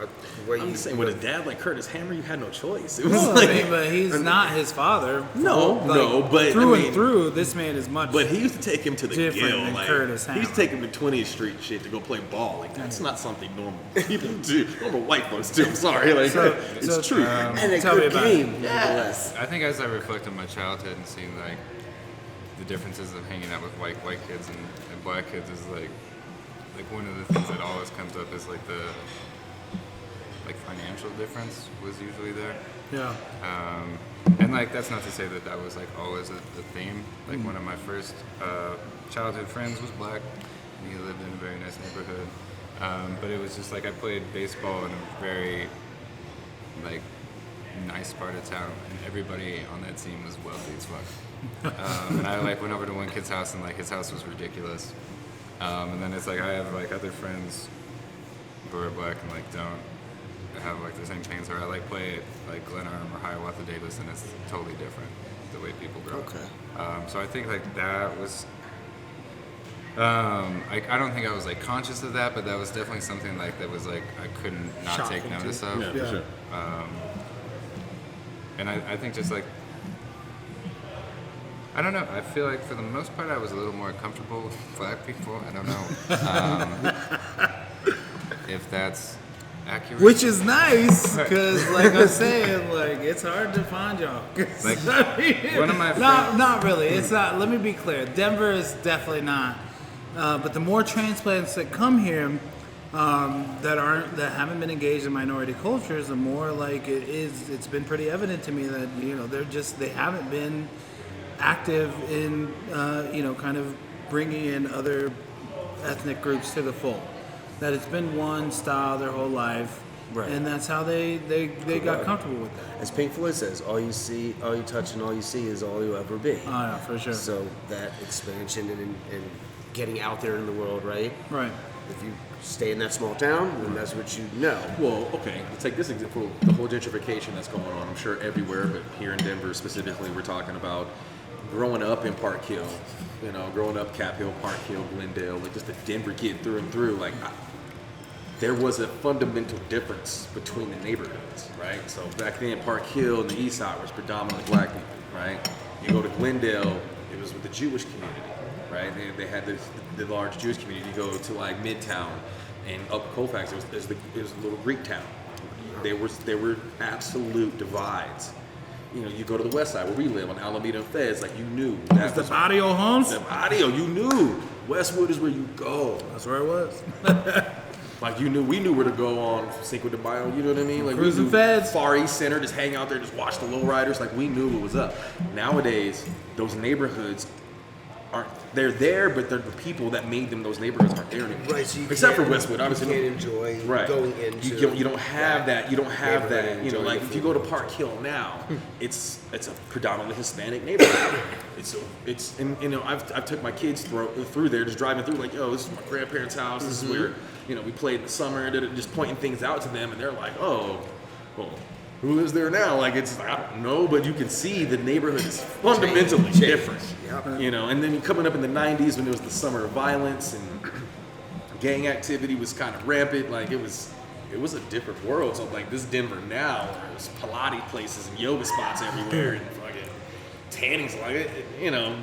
the way I'm you. just saying, with a dad like Curtis Hammar, you had no choice. It was Well, like, I mean, but he's not his father. No, no, but, through I mean- and through, this man is much. but he used to take him to the Different Gill. than Like, Curtis he used to Hammar. take him to 20th Street and shit to go play ball. Like, that's not something normal people do. Normal white folks do. I'm sorry. Like, it's so, true. and a Tell me good about game, nonetheless. I think as I reflect on my childhood and seeing like the differences of hanging out with white kids and black kids is like one of the things that always comes up is like the financial difference was usually there. yeah. And like that's not to say that that was like always a theme. Like one of my first childhood friends was black, and he lived in a very nice neighborhood. But it was just like I played baseball in a very like nice part of town, and everybody on that team was wealthy as fuck. And I like went over to one kid's house, and like his house was ridiculous. And then it's like I have like other friends who are black and like don't have like the same things, or I like play at like Glen Arm or Hiawatha Davis, and it's totally different the way people grow. Okay. So I think like that was. I don't think I was like conscious of that, but that was definitely something like that was like I couldn't not Shocking take to notice you. of. Yeah, for sure. And I think just like, I don't know, I feel like for the most part I was a little more comfortable with black people. I don't know if that's accurate. Which is nice, because like I'm saying, like it's hard to find y'all. Like, I mean, one of my not really. It's not. Let me be clear. Denver is definitely not. But the more transplants that come here that haven't been engaged in minority cultures, the more like it is. It's been pretty evident to me that they haven't been active in kind of bringing in other ethnic groups to the fold. That it's been one style their whole life, Right. And that's how they got comfortable with that. As Pink Floyd says, all you touch and all you see is all you'll ever be. Oh, yeah, for sure. So that expansion and getting out there in the world, right? Right. If you stay in that small town, then that's what you know. Well, okay, let's take this example, the whole gentrification that's going on. I'm sure everywhere, but here in Denver specifically, we're talking about growing up in Park Hill, growing up Cap Hill, Park Hill, Glendale, like just a Denver kid through and through. Like, there was a fundamental difference between the neighborhoods, right? So back then, Park Hill and the East Side was predominantly black people, right? You go to Glendale, it was with the Jewish community, right? They had the large Jewish community. You go to like Midtown and up Colfax, it was a little Greek town. There were absolute divides. You go to the West Side where we live on Alameda and Feds, like you knew. That's the Barrio homes? The Barrio, you knew. Westwood is where you go. That's where it was. Like we knew where to go on Cinco de Mayo, you know what I mean? Like Cruising we knew Feds. Far East Center, just hang out there, just watch the lowriders. Like we knew what was up. Nowadays, those neighborhoods they're there, but they're the people that made them. Those neighborhoods aren't there anymore. Right, so except for Westwood, obviously. You can't enjoy going into. You don't have that. You don't have that. Like if you go to Park Hill now, Hmm. it's a predominantly Hispanic neighborhood. I've took my kids through there, just driving through, like, yo, this is my grandparents' house. This is where we played in the summer, just pointing things out to them, and they're like, oh, well, who lives there now? Like, it's I don't know, but you can see the neighborhood is fundamentally different. Yep. And then coming up in the 90s when there was the summer of violence and gang activity was kind of rampant, like it was a different world. So like this Denver now, there's Pilates places and yoga spots everywhere and fucking tanning's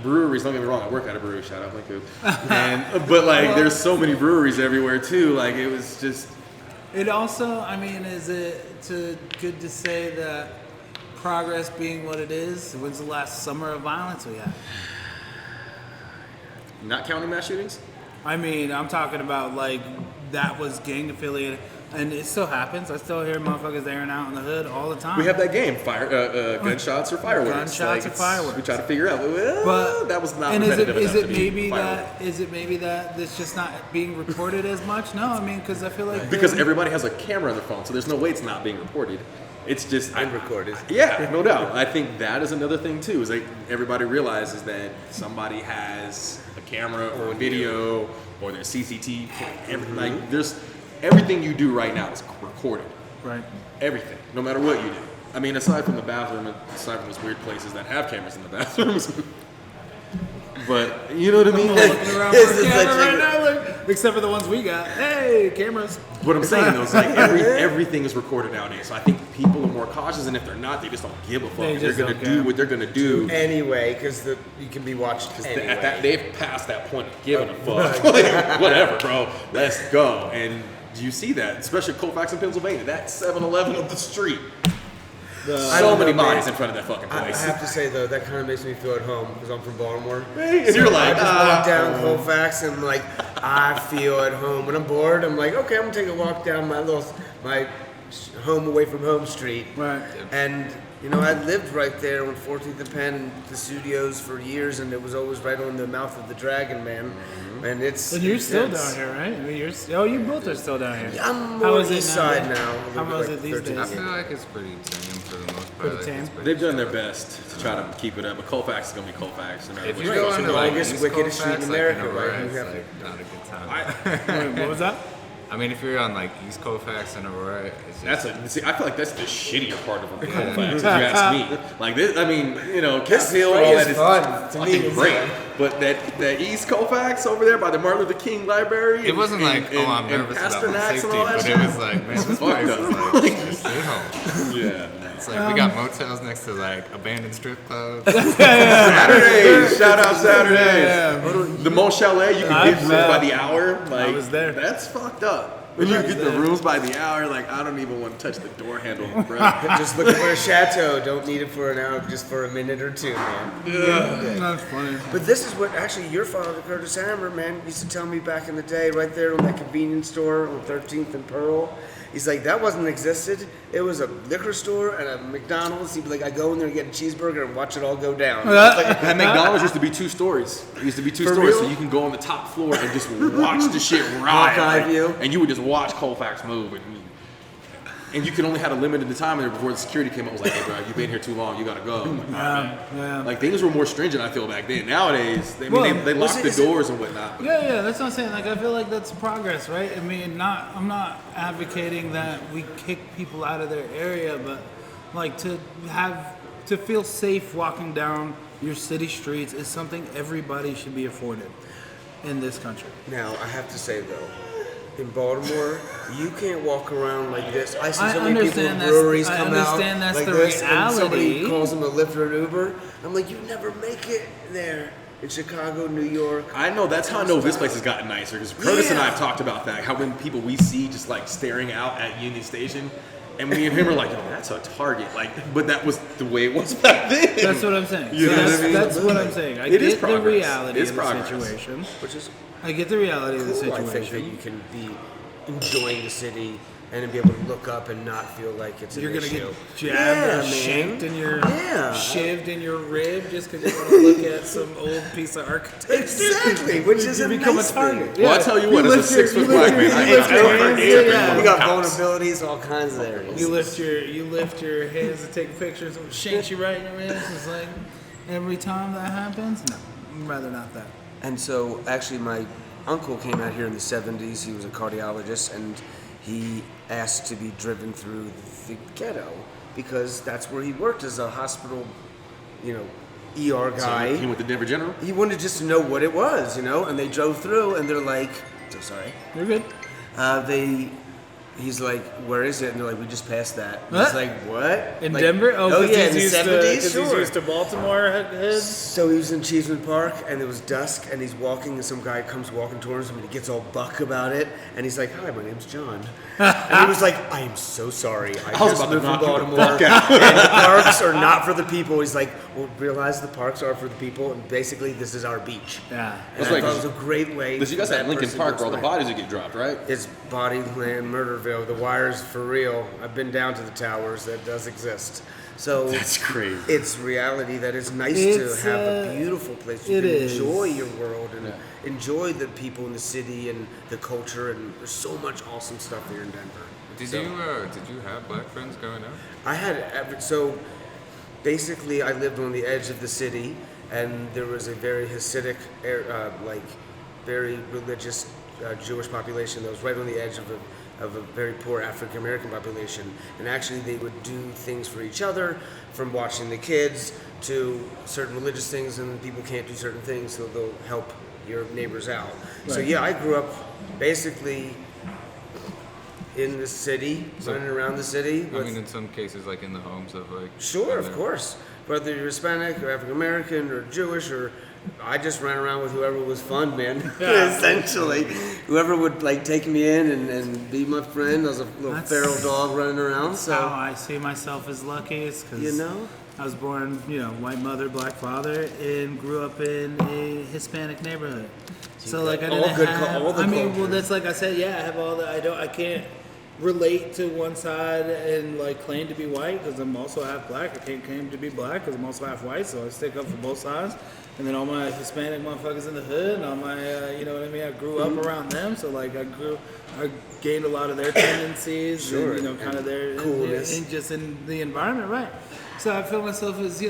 breweries, don't get me wrong, I work at a brewery, shout out Lincoln. But like there's so many breweries everywhere too, like it was just. It also, is it good to say that progress being what it is, when's the last summer of violence we had? Not counting mass shootings? I'm talking about like that was gang affiliated, and it still happens. I still hear motherfuckers airing out in the hood all the time. We have that game, gunshots or fireworks. Gunshots or fireworks. We try to figure out, but that was not and repetitive enough to be is it maybe that it's just not being reported as much? No, because I feel like because everybody has a camera on their phone, so there's no way it's not being reported. It's just I'm recorded. Yeah, no doubt. I think that is another thing too. Is like everybody realizes that somebody has a camera or a video or their CCTV. Like there's everything you do right now is recorded. Right. Everything, no matter what you do. Aside from the bathroom, aside from those weird places that have cameras in the bathrooms. But you know what I mean? I'm looking around for a camera right now, except for the ones we got. Hey, cameras. What I'm saying though is like everything is recorded nowadays. So I think people are more cautious, and if they're not, they just don't give a fuck. They're gonna do what they're gonna do anyway, because you can be watched anyway. They've passed that point of giving a fuck. Like, whatever, bro. Let's go. And you see that, especially Colfax in Pennsylvania, that 7-Eleven up the street. So many bodies in front of that fucking place. I have to say though, that kind of makes me feel at home because I'm from Baltimore. And you're like, I just walk down Colfax and like I feel at home. When I'm bored, I'm like, okay, I'm gonna take a walk down my home away from home street. Right. And I lived right there on 14th and Penn, the studios for years, and it was always right on the mouth of the Dragon, man. And And you're still down here, right? You both are still down here. Yeah, I'm more east side now. How is it these days? I feel like it's pretty tame for the most part. Pretty tame? They've done their best to try to keep it up, but Colfax is gonna be Colfax. No matter If what you you go do. into the like longest, East wickedest street in Colfax, America, like, right? Aurora, You have it's like not a good time. What was that? If you're on like East Colfax and Aurora, it's just, I feel like that's the shittier part of Colfax, if you ask me. Like this, Cap Hill and all that is fun. To me, fucking great. But that East Colfax over there by the Martin Luther King Library, it wasn't like, I'm nervous about my safety, but it was like, man, this place is like, just stay home. Yeah. It's like, we got motels next to like abandoned strip clubs. Saturdays, shout out Saturdays. Yeah. The Mont Chalet, you can get rooms by the hour. Like, I was there. That's fucked up. When you get the rooms by the hour, like I don't even want to touch the door handle, bro. Just looking for a chateau. Don't need it for an hour, just for a minute or two, man. That's funny. But this is what actually your father, Curtis Hammar, man, used to tell me back in the day, right there on that convenience store on 13th and Pearl. He's like, that wasn't existed. It was a liquor store and a McDonald's. He'd be like, I go in there and get a cheeseburger and watch it all go down. That McDonald's used to be 2 stories. It used to be 2 stories, real? so you can go on the top floor and just watch the shit ride. Hawkeye view. And you would just watch Colfax move. And and you could only had a limited time there before the security came up. Was like, hey, bro, you've been here too long. You gotta go. I'm like, Yeah. Like things were more stringent. I feel back then. Nowadays, they lock the doors and whatnot. Yeah, that's what I'm saying. Like, I feel like that's progress, right? I mean, I'm not advocating that we kick people out of their area, but like to feel safe walking down your city streets is something everybody should be afforded in this country. Now, I have to say though, in Baltimore, you can't walk around like this. I see I so many people in understand that's- breweries I come out understand that's like the this, and somebody reality. calls them a Lyft or an Uber. I'm like, you never make it there in Chicago, New York. I know, that's how I know this place has gotten nicer, because Curtis and I have talked about that, how when people we see just like staring out at Union Station, and me and him are like, yo, that's a Target, like, but that was the way it was back then. That's what I'm saying. You know what I mean? That's what I'm saying. I It is get the progress. reality It's of the progress. situation. Which is I get the reality of the cool. I think that situation. you can be enjoying the city and then be able to look up and not feel like it's You're an gonna issue. get jabbed or man. shanked in your Yeah. shivved in your rib just because you want to look at some old piece of architecture. Exactly, which is You a become nice a target. thing. Well, I tell you what, as a lift your- 6 foot you black lift man, your- I you hate lift your that. hands, yeah. You got vulnerabilities, all kinds of areas. You lift your hands to take pictures and shanks you right in your ass. It's like every time that happens, no, I'd rather not that. And so, actually, my uncle came out here in the 70s. He was a cardiologist, and he asked to be driven through the ghetto because that's where he worked as a hospital, ER guy. So he went to Denver General. He wanted just to know what it was, and they drove through, and they're like, so sorry. You're good. He's like, where is it? And they're like, we just passed that. And What? he's like, what? In Like, Denver? Oh, yeah, in the he's 70s, He's sure. used to Baltimore heads. So he was in Cheeseman Park, and it was dusk, and he's walking, and some guy comes walking towards him, and he gets all buck about it, and he's like, hi, my name's John. And he was like, I am so sorry. I was just about to moved from knock you the Baltimore, fuck out. and the parks are not for the people. He's like, well, realize the parks are for the people, and basically this is our beach. Yeah. And It's I like- thought it was a great way. Because you guys for had that Lincoln person Park to where all the explain. bodies would get dropped, right? It's Bodyland, Murderville, the wires for real. I've been down to the towers. That does exist. So That's crazy. it's reality that it's nice It's, to have a beautiful place. You it can is. enjoy your world and enjoy the people in the city and the culture. And there's so much awesome stuff here in Denver. Did So- you have black friends growing up? I had so basically I lived on the edge of the city, and there was a very Hasidic, very religious Jewish population that was right on the edge of a very poor African American population. And actually, they would do things for each other, from watching the kids to certain religious things, and people can't do certain things, so they'll help your neighbors out. So yeah, I grew up basically in the city, running around the city. I mean, in some cases, like in the homes of like. Sure, of other- course. Whether you're Hispanic or African American or Jewish, or I just ran around with whoever was fun, man. Essentially, whoever would take me in and be my friend. I was a little That's- feral dog running around. How So I see myself as lucky is because I was born, white mother, black father, and grew up in a Hispanic neighborhood. So like I all didn't good have. all the I mean, well, cultures. that's like I said. Yeah, I have all the. I can't relate to one side and claim to be white because I'm also half black. I can't claim to be black because I'm also half white. So I stick up for both sides. And then all my Hispanic motherfuckers in the hood, and all my, I grew up around them. So I gained a lot of their tendencies, Sure, and kind of their coolness. and just in the environment, right? So I feel myself as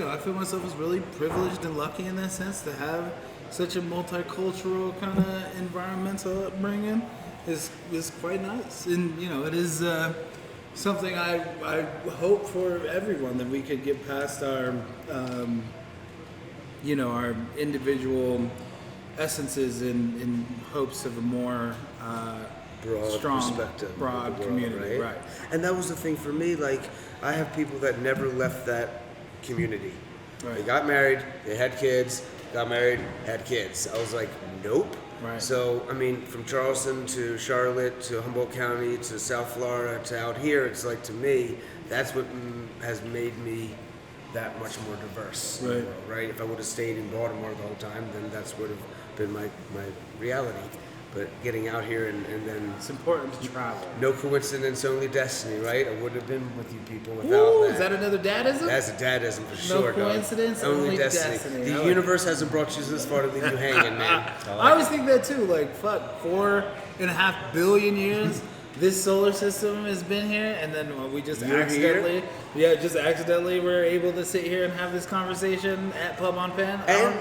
really privileged and lucky in that sense to have such a multicultural kind of environmental upbringing is quite nice, and it is something I hope for everyone that we could get past our our individual essences in hopes of a more broad strong, perspective, of broad the world, community, right? And that was the thing for me. I have people that never left that community. Right. They got married, they had kids, got married, had kids. I was like, nope. Right. So, I mean, from Charleston to Charlotte to Humboldt County to South Florida to out here, it's to me, that's what has made me that much more diverse. in the Right. world, right? If I would have stayed in Baltimore the whole time, then that's would have been my reality. But getting out here and then It's important to travel. no coincidence, only destiny, right? I wouldn't have been with you people without Ooh, that. is that another dadism? That's a dadism for sure, dog. coincidence, only destiny. I The like universe hasn't brought you this far to leave you hanging, man. I always think that too. 4.5 billion years. this solar system has been here, and then we just You're accidentally, accidentally were able to sit here and have this conversation at Pub on Penn. And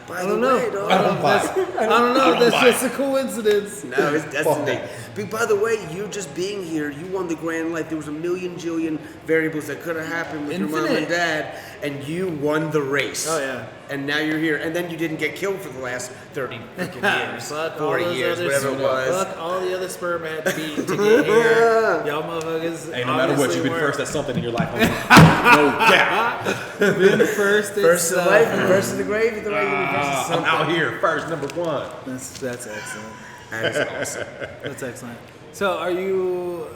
by I the don't know. way, dog, I don't know if that's just a coincidence. no, it's destiny. But by the way, you just being here, you won the grand life. There was a million jillion variables that could have happened with your mom Infinite. and dad, and you won the race. Oh, yeah. And now you're here, and then you didn't get killed for the last 30 freaking years, Fuck all 40 those years, other whatever it was. Fuck all the other sperm I had to beat to get here. Y'all motherfuckers. Hey, no matter what, you've been obviously first at something in your life. No doubt. weren't. Been first. First to life and first to the grave, the way you first to I'm something. out here first, number one. That's excellent. That is awesome. That's excellent. So, are you?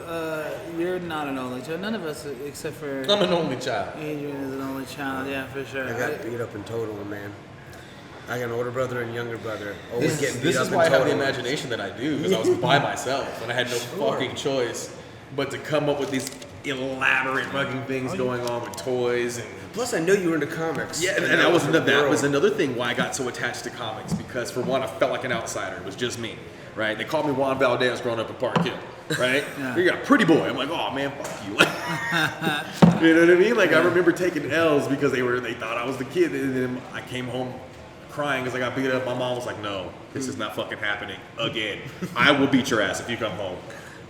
You're not an only child. None of us, except for I'm an only child. Adrian, is an only child. Yeah, for sure. I got beat up in total, man. I got an older brother and younger brother. Always getting beat This up is in why I have total. the imagination that I do, because I was by myself and I had no fucking choice but to come up with these elaborate fucking things going on with toys and. Plus, I know you were into comics. Yeah, and that was another thing why I got so attached to comics, because for one, I felt like an outsider. It was just me, right? They called me Juan Valdez growing up in Park Hill, right? Yeah. You got pretty boy. I'm like, oh man, fuck you. You know what I mean? Like, I remember taking L's because they thought I was the kid, and then I came home crying because I got beat up. My mom was like, no, this is not fucking happening again. I will beat your ass if you come home.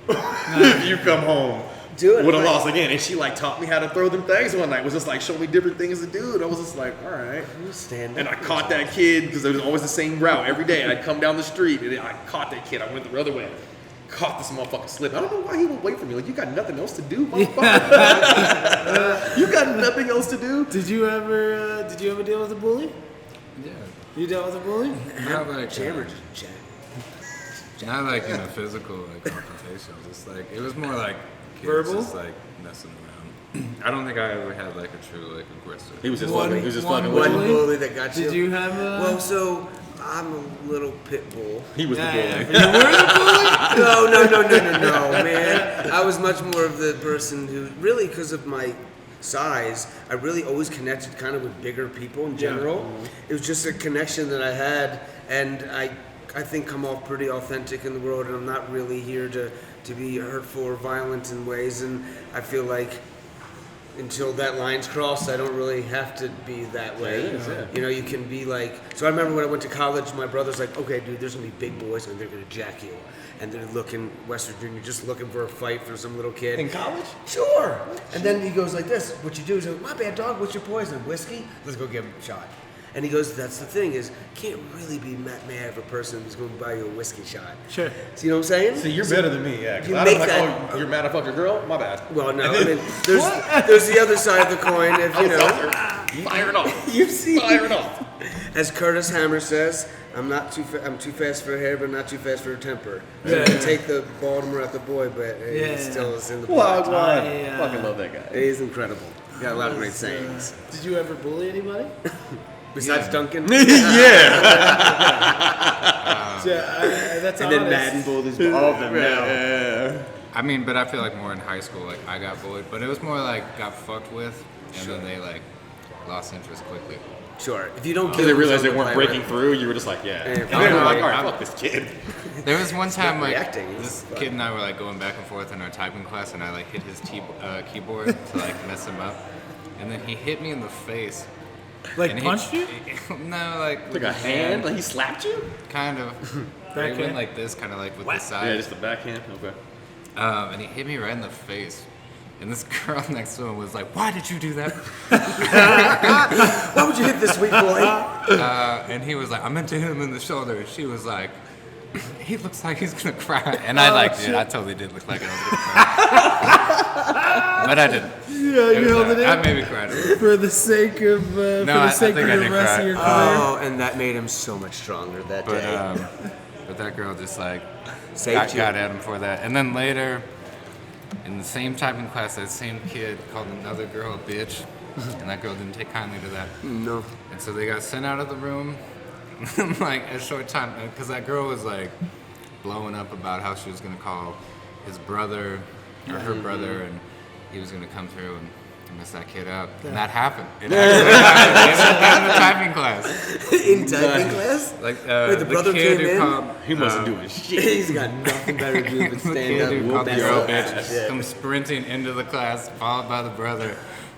If you come home. Do it. Would have lost again, and she like taught me how to throw them things one night. Was just like showing me different things to do, and I was just like, all right. Stand And up I for caught that kid because it was always the same route every day. I'd come down the street, and I caught that kid. I went the other way, caught this motherfucker slip. I don't know why he would wait for me. Like, you got nothing else to do, motherfucker. You got nothing else to do. Did you ever deal with a bully? Yeah. You dealt with a bully? Not like Jammer Jack. not like in a physical like confrontation. Just like it was more like kids Verbal? just like messing around. I don't think I ever had like a true like aggressor. He was just One- fucking. He was just one fucking with One you. bully? bully that got you. Did you have a? Well, so I'm a little pit bull. He was the bully. You were the bully? No, man. I was much more of the person who, really, because of my size, I really always connected kind of with bigger people in general. It was just a connection that I had, and I think come off pretty authentic in the world, and I'm not really here to be hurtful or violent in ways, and I feel like until that line's crossed, I don't really have to be that way. Yeah, yeah. You know, you can be like, so I remember when I went to college, my brother's like, okay, dude, there's gonna be big boys and they're gonna jack you. And they're looking, West Virginia, just looking for a fight for some little kid. In college? Sure. And then he goes like this, what you do is, my bad dog, what's your poison? Whiskey? Let's go give him a shot. And he goes, that's the thing is, can't really be mad at a person who's going to buy you a whiskey shot. Sure. See what I'm saying? See, you're better than me, yeah. 'Cause You I make was like, that- oh, you're mad I fucked your girl? My bad. Well, no, I mean, there's the other side of the coin. If you know, Firing off. you see, Firing off. as Curtis Hammer says, I'm too fast for her hair, but not too fast for her temper. So Yeah. you can take the Baltimore out the boy, but Yeah. he still is in the Why? blood. I, Fucking love that guy. He's incredible. Got a lot of great sayings. Did you ever bully anybody? Besides Duncan. That's And then honest. Madden bullies all of them now. I mean, but I feel like more in high school, like I got bullied, but it was more like got fucked with, and then they like lost interest quickly. Sure. If you don't Because kill they him, realized they someone weren't play breaking with. through, you were just like, yeah. Yeah. And they were like, all right, I'm- fuck this kid. There was one time like reacting. this kid and I were like going back and forth in our typing class, and I like hit his keyboard to like mess him up, and then he hit me in the face. Like And he- punched you? No, like with Like a his hand? Like he slapped you? kind of. He Backhand? went like this, kind of like with the side. Yeah, just the backhand. Okay. And he hit me right in the face. And this girl next to him was like, "Why did you do that?" Why would you hit this sweet boy? And he was like, "I meant to hit him in the shoulder." And she was like, "He looks like he's gonna cry." And I I totally did look like I was gonna cry, but I didn't. Yeah, you held it I in maybe cried. a little. for the sake of I think I the did rest cry. of your career. Oh, and that made him so much stronger that But day. but that girl just like Saved you. got at him for that. And then later, in the same typing class, that same kid called another girl a bitch, and that girl didn't take kindly to that. No. And so they got sent out of the room, like a short time, because that girl was like blowing up about how she was gonna call his brother or her brother, and he was gonna come through, and mess that kid up. And that happened. It actually happened in the typing class. In typing class? Like, Wait, the brother kid came who in? called, He wasn't doing shit. He's got nothing better to do than the stand kid up who and called the mess girl up. bitch comes sprinting into the class, followed by the brother,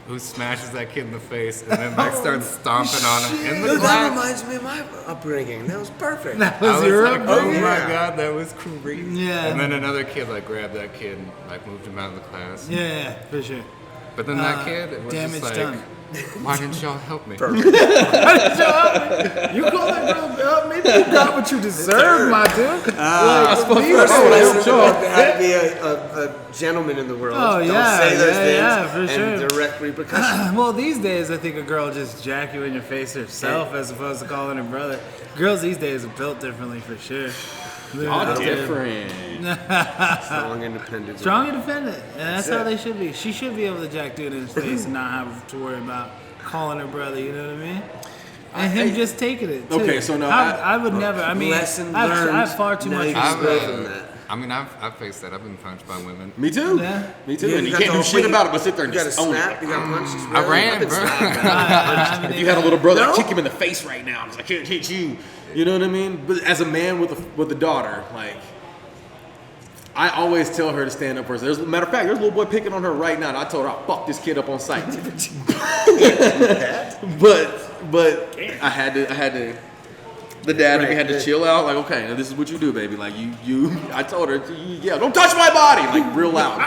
who smashes that kid in the face and then like starts stomping on him in the That class. reminds me of my upbringing. That was perfect. That I was was your like, upbringing? oh my Yeah. god, that was crazy. Yeah. And then another kid like grabbed that kid and like moved him out of the class. Yeah, for sure. But then that kid was damage just like, done. why didn't y'all help me? You call that girl up? Maybe you got what you deserve, my dude. First lesson about how to be a gentleman in the world. Oh, Don't yeah, say those things yeah, for and sure. direct repercussions. Well, these days, I think a girl just jack you in your face herself as opposed to calling her brother. Girls these days are built differently, for sure. All different. Strong, independent. Strong and independent, and that's how they should be. She should be able to jack dude in his face and not have to worry about calling her brother. You know what I mean? And him just taking it. Too. Okay, so no, I would never. I mean, Lesson I learned. have far too Now much you I've, grow respect. from that. I mean, I've faced that. I've been punched by women. Me too. Yeah. Me too. Yeah, and you you got can't the do whole shit thing. about it, but sit there You and got a just own snap, it. you got punches. I Really? ran, I've been bro. slapped. If you had a little brother, No? I'd kick him in the face right now. It's like, I can't hit you. You know what I mean? But as a man with a daughter, like, I always tell her to stand up for herself. Matter of fact, there's a little boy picking on her right now, and I told her I'll fuck this kid up on sight. but I had to. The dad Right, had to right. chill out. Like, okay, now this is what you do, baby. Like, you. I told her, yeah, don't touch my body. Like, real loud,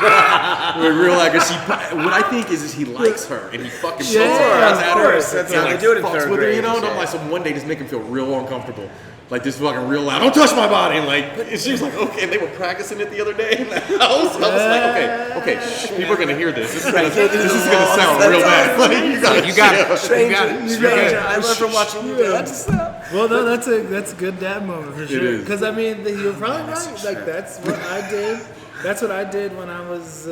real loud. Cause what I think is he likes her, and he fucking Sure, shows of at her. course. That's and, how they like, do it in fucks third with her, grade you know. and And I'm shit. like, so one day just make him feel real uncomfortable. Like, this fucking real loud. Don't touch my body. And like, and she was like, okay. And they were practicing it the other day in the house. I was like, okay, shh, people are gonna hear this. This is gonna sound real bad. Like, you got it. You got it. You got it. Stranger, I love from watching you dance. Well, no, that's a good dad moment for sure. is. Because I mean, you're probably right. Like that's what I did. That's what I did when I was.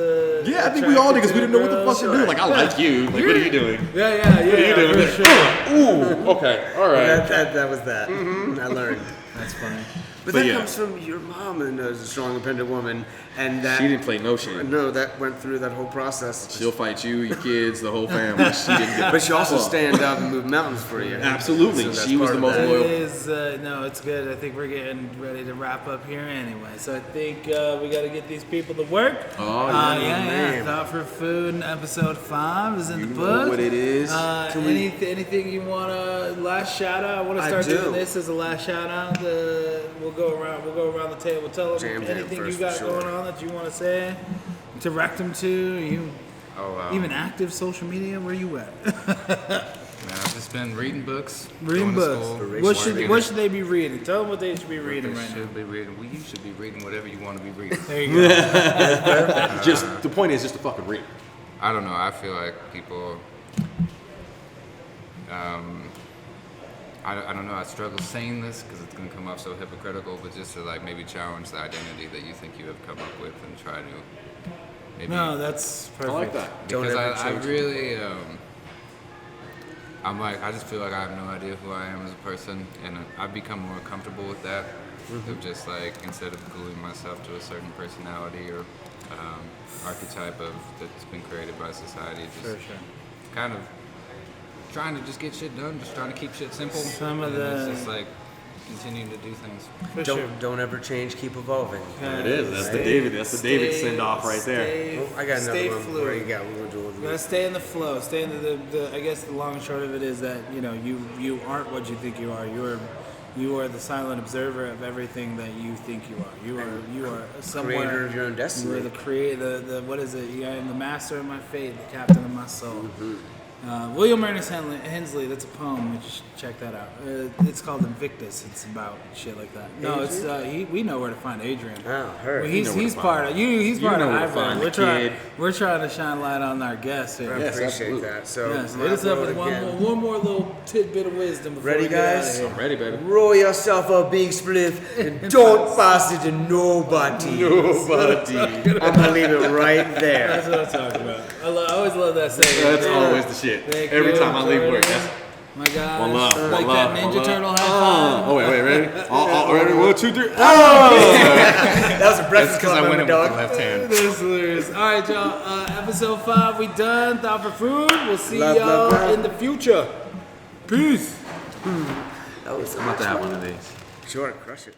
Yeah, I think we all did because we didn't know what the fuck to do. Like, I like you. Like, what are you doing? Yeah, What are you doing? for sure. Ooh, okay, all right. That was that. I learned. That's funny. But But that yeah. comes from your mom and a strong, independent woman, and that She didn't play no shit. No, that went through that whole process. She'll fight you, your kids, the whole family. She didn't get But she also fuck. stand up and move mountains for you. Absolutely. So that's She was part the of most that. loyal. It is, no, it's good. I think we're getting ready to wrap up here anyway. So I think we got to get these people to work. Oh, yeah, yeah. man. Thought for Food, episode 5 is in the You book. know what it is. Anything you want to last shout out? I want to I start do. doing this as a last shout out. We'll go around the table. Tell Jam them jam anything first, you got for sure. going on that you want to say. Direct them to you. Oh, wow. Even active social media. Where you at? Man, I've just been reading books. Reading going to books. school, What should they be reading? Tell them what they should be reading They right now. should be reading. Well, you should be reading whatever you want to be reading. There you go. Just the point is just to fucking read. I don't know. I feel like people. I don't know. I struggle saying this because it's gonna come off so hypocritical, but just to like maybe challenge the identity that you think you have come up with and try to maybe. No, that's perfect. I like that. Don't Because ever I change it. really, I'm like, I just feel like I have no idea who I am as a person, and I've become more comfortable with that. Of just like, instead of gluing myself to a certain personality or archetype of that's been created by society, just kind of trying to just get shit done, just trying to keep shit simple. Some of It's the- just like continuing to do things. For sure. Don't ever change. Keep evolving. Yeah, It is. That's the stay- David. That's the David stay- send off right there. stay- Oh, I got stay another one. fluid. What do you got? We're gonna do You gotta stay in the flow. Stay in the I guess the long and short of it is that you aren't what you think you are. You are the silent observer of everything that you think you are. You are somewhere. Creator of your own destiny. You are the creator. The what is it? I am the master of my fate, the captain of my soul. William Ernest Hensley. That's a poem. You should check that out. It's called Invictus. It's about shit like that. No, it's we know where to find Adrian. Oh, her. Well, You know where he's to part of you. He's part know of where to Hybrid. find We're the trying. kid. We're trying to shine light on our guests I here. Yes, appreciate absolutely. that. So Yes, my hit us up road with again. one more little tidbit of wisdom before Ready, we get guys? out of here. I'm ready, baby. Roll yourself a big spliff and don't pass it to nobody. Nobody. I'm gonna leave it right That's there. what I'm talking about. I always love that saying. That's always the shit. Thank Every you, time I leave Jordan. work, that's My God. One love. Like one that love, Ninja one Turtle love. high five. Oh, wait, ready? Ready? 1, 2, 3. Oh! That was a That's breakfast because I club went in moment, with dog. the left hand. That's hilarious. All right, y'all. Episode 5, we done. Thought for food. We'll see Love, y'all love, love. in the future. Peace. That was so I'm about much to have fun. one of these. Sure, crush it.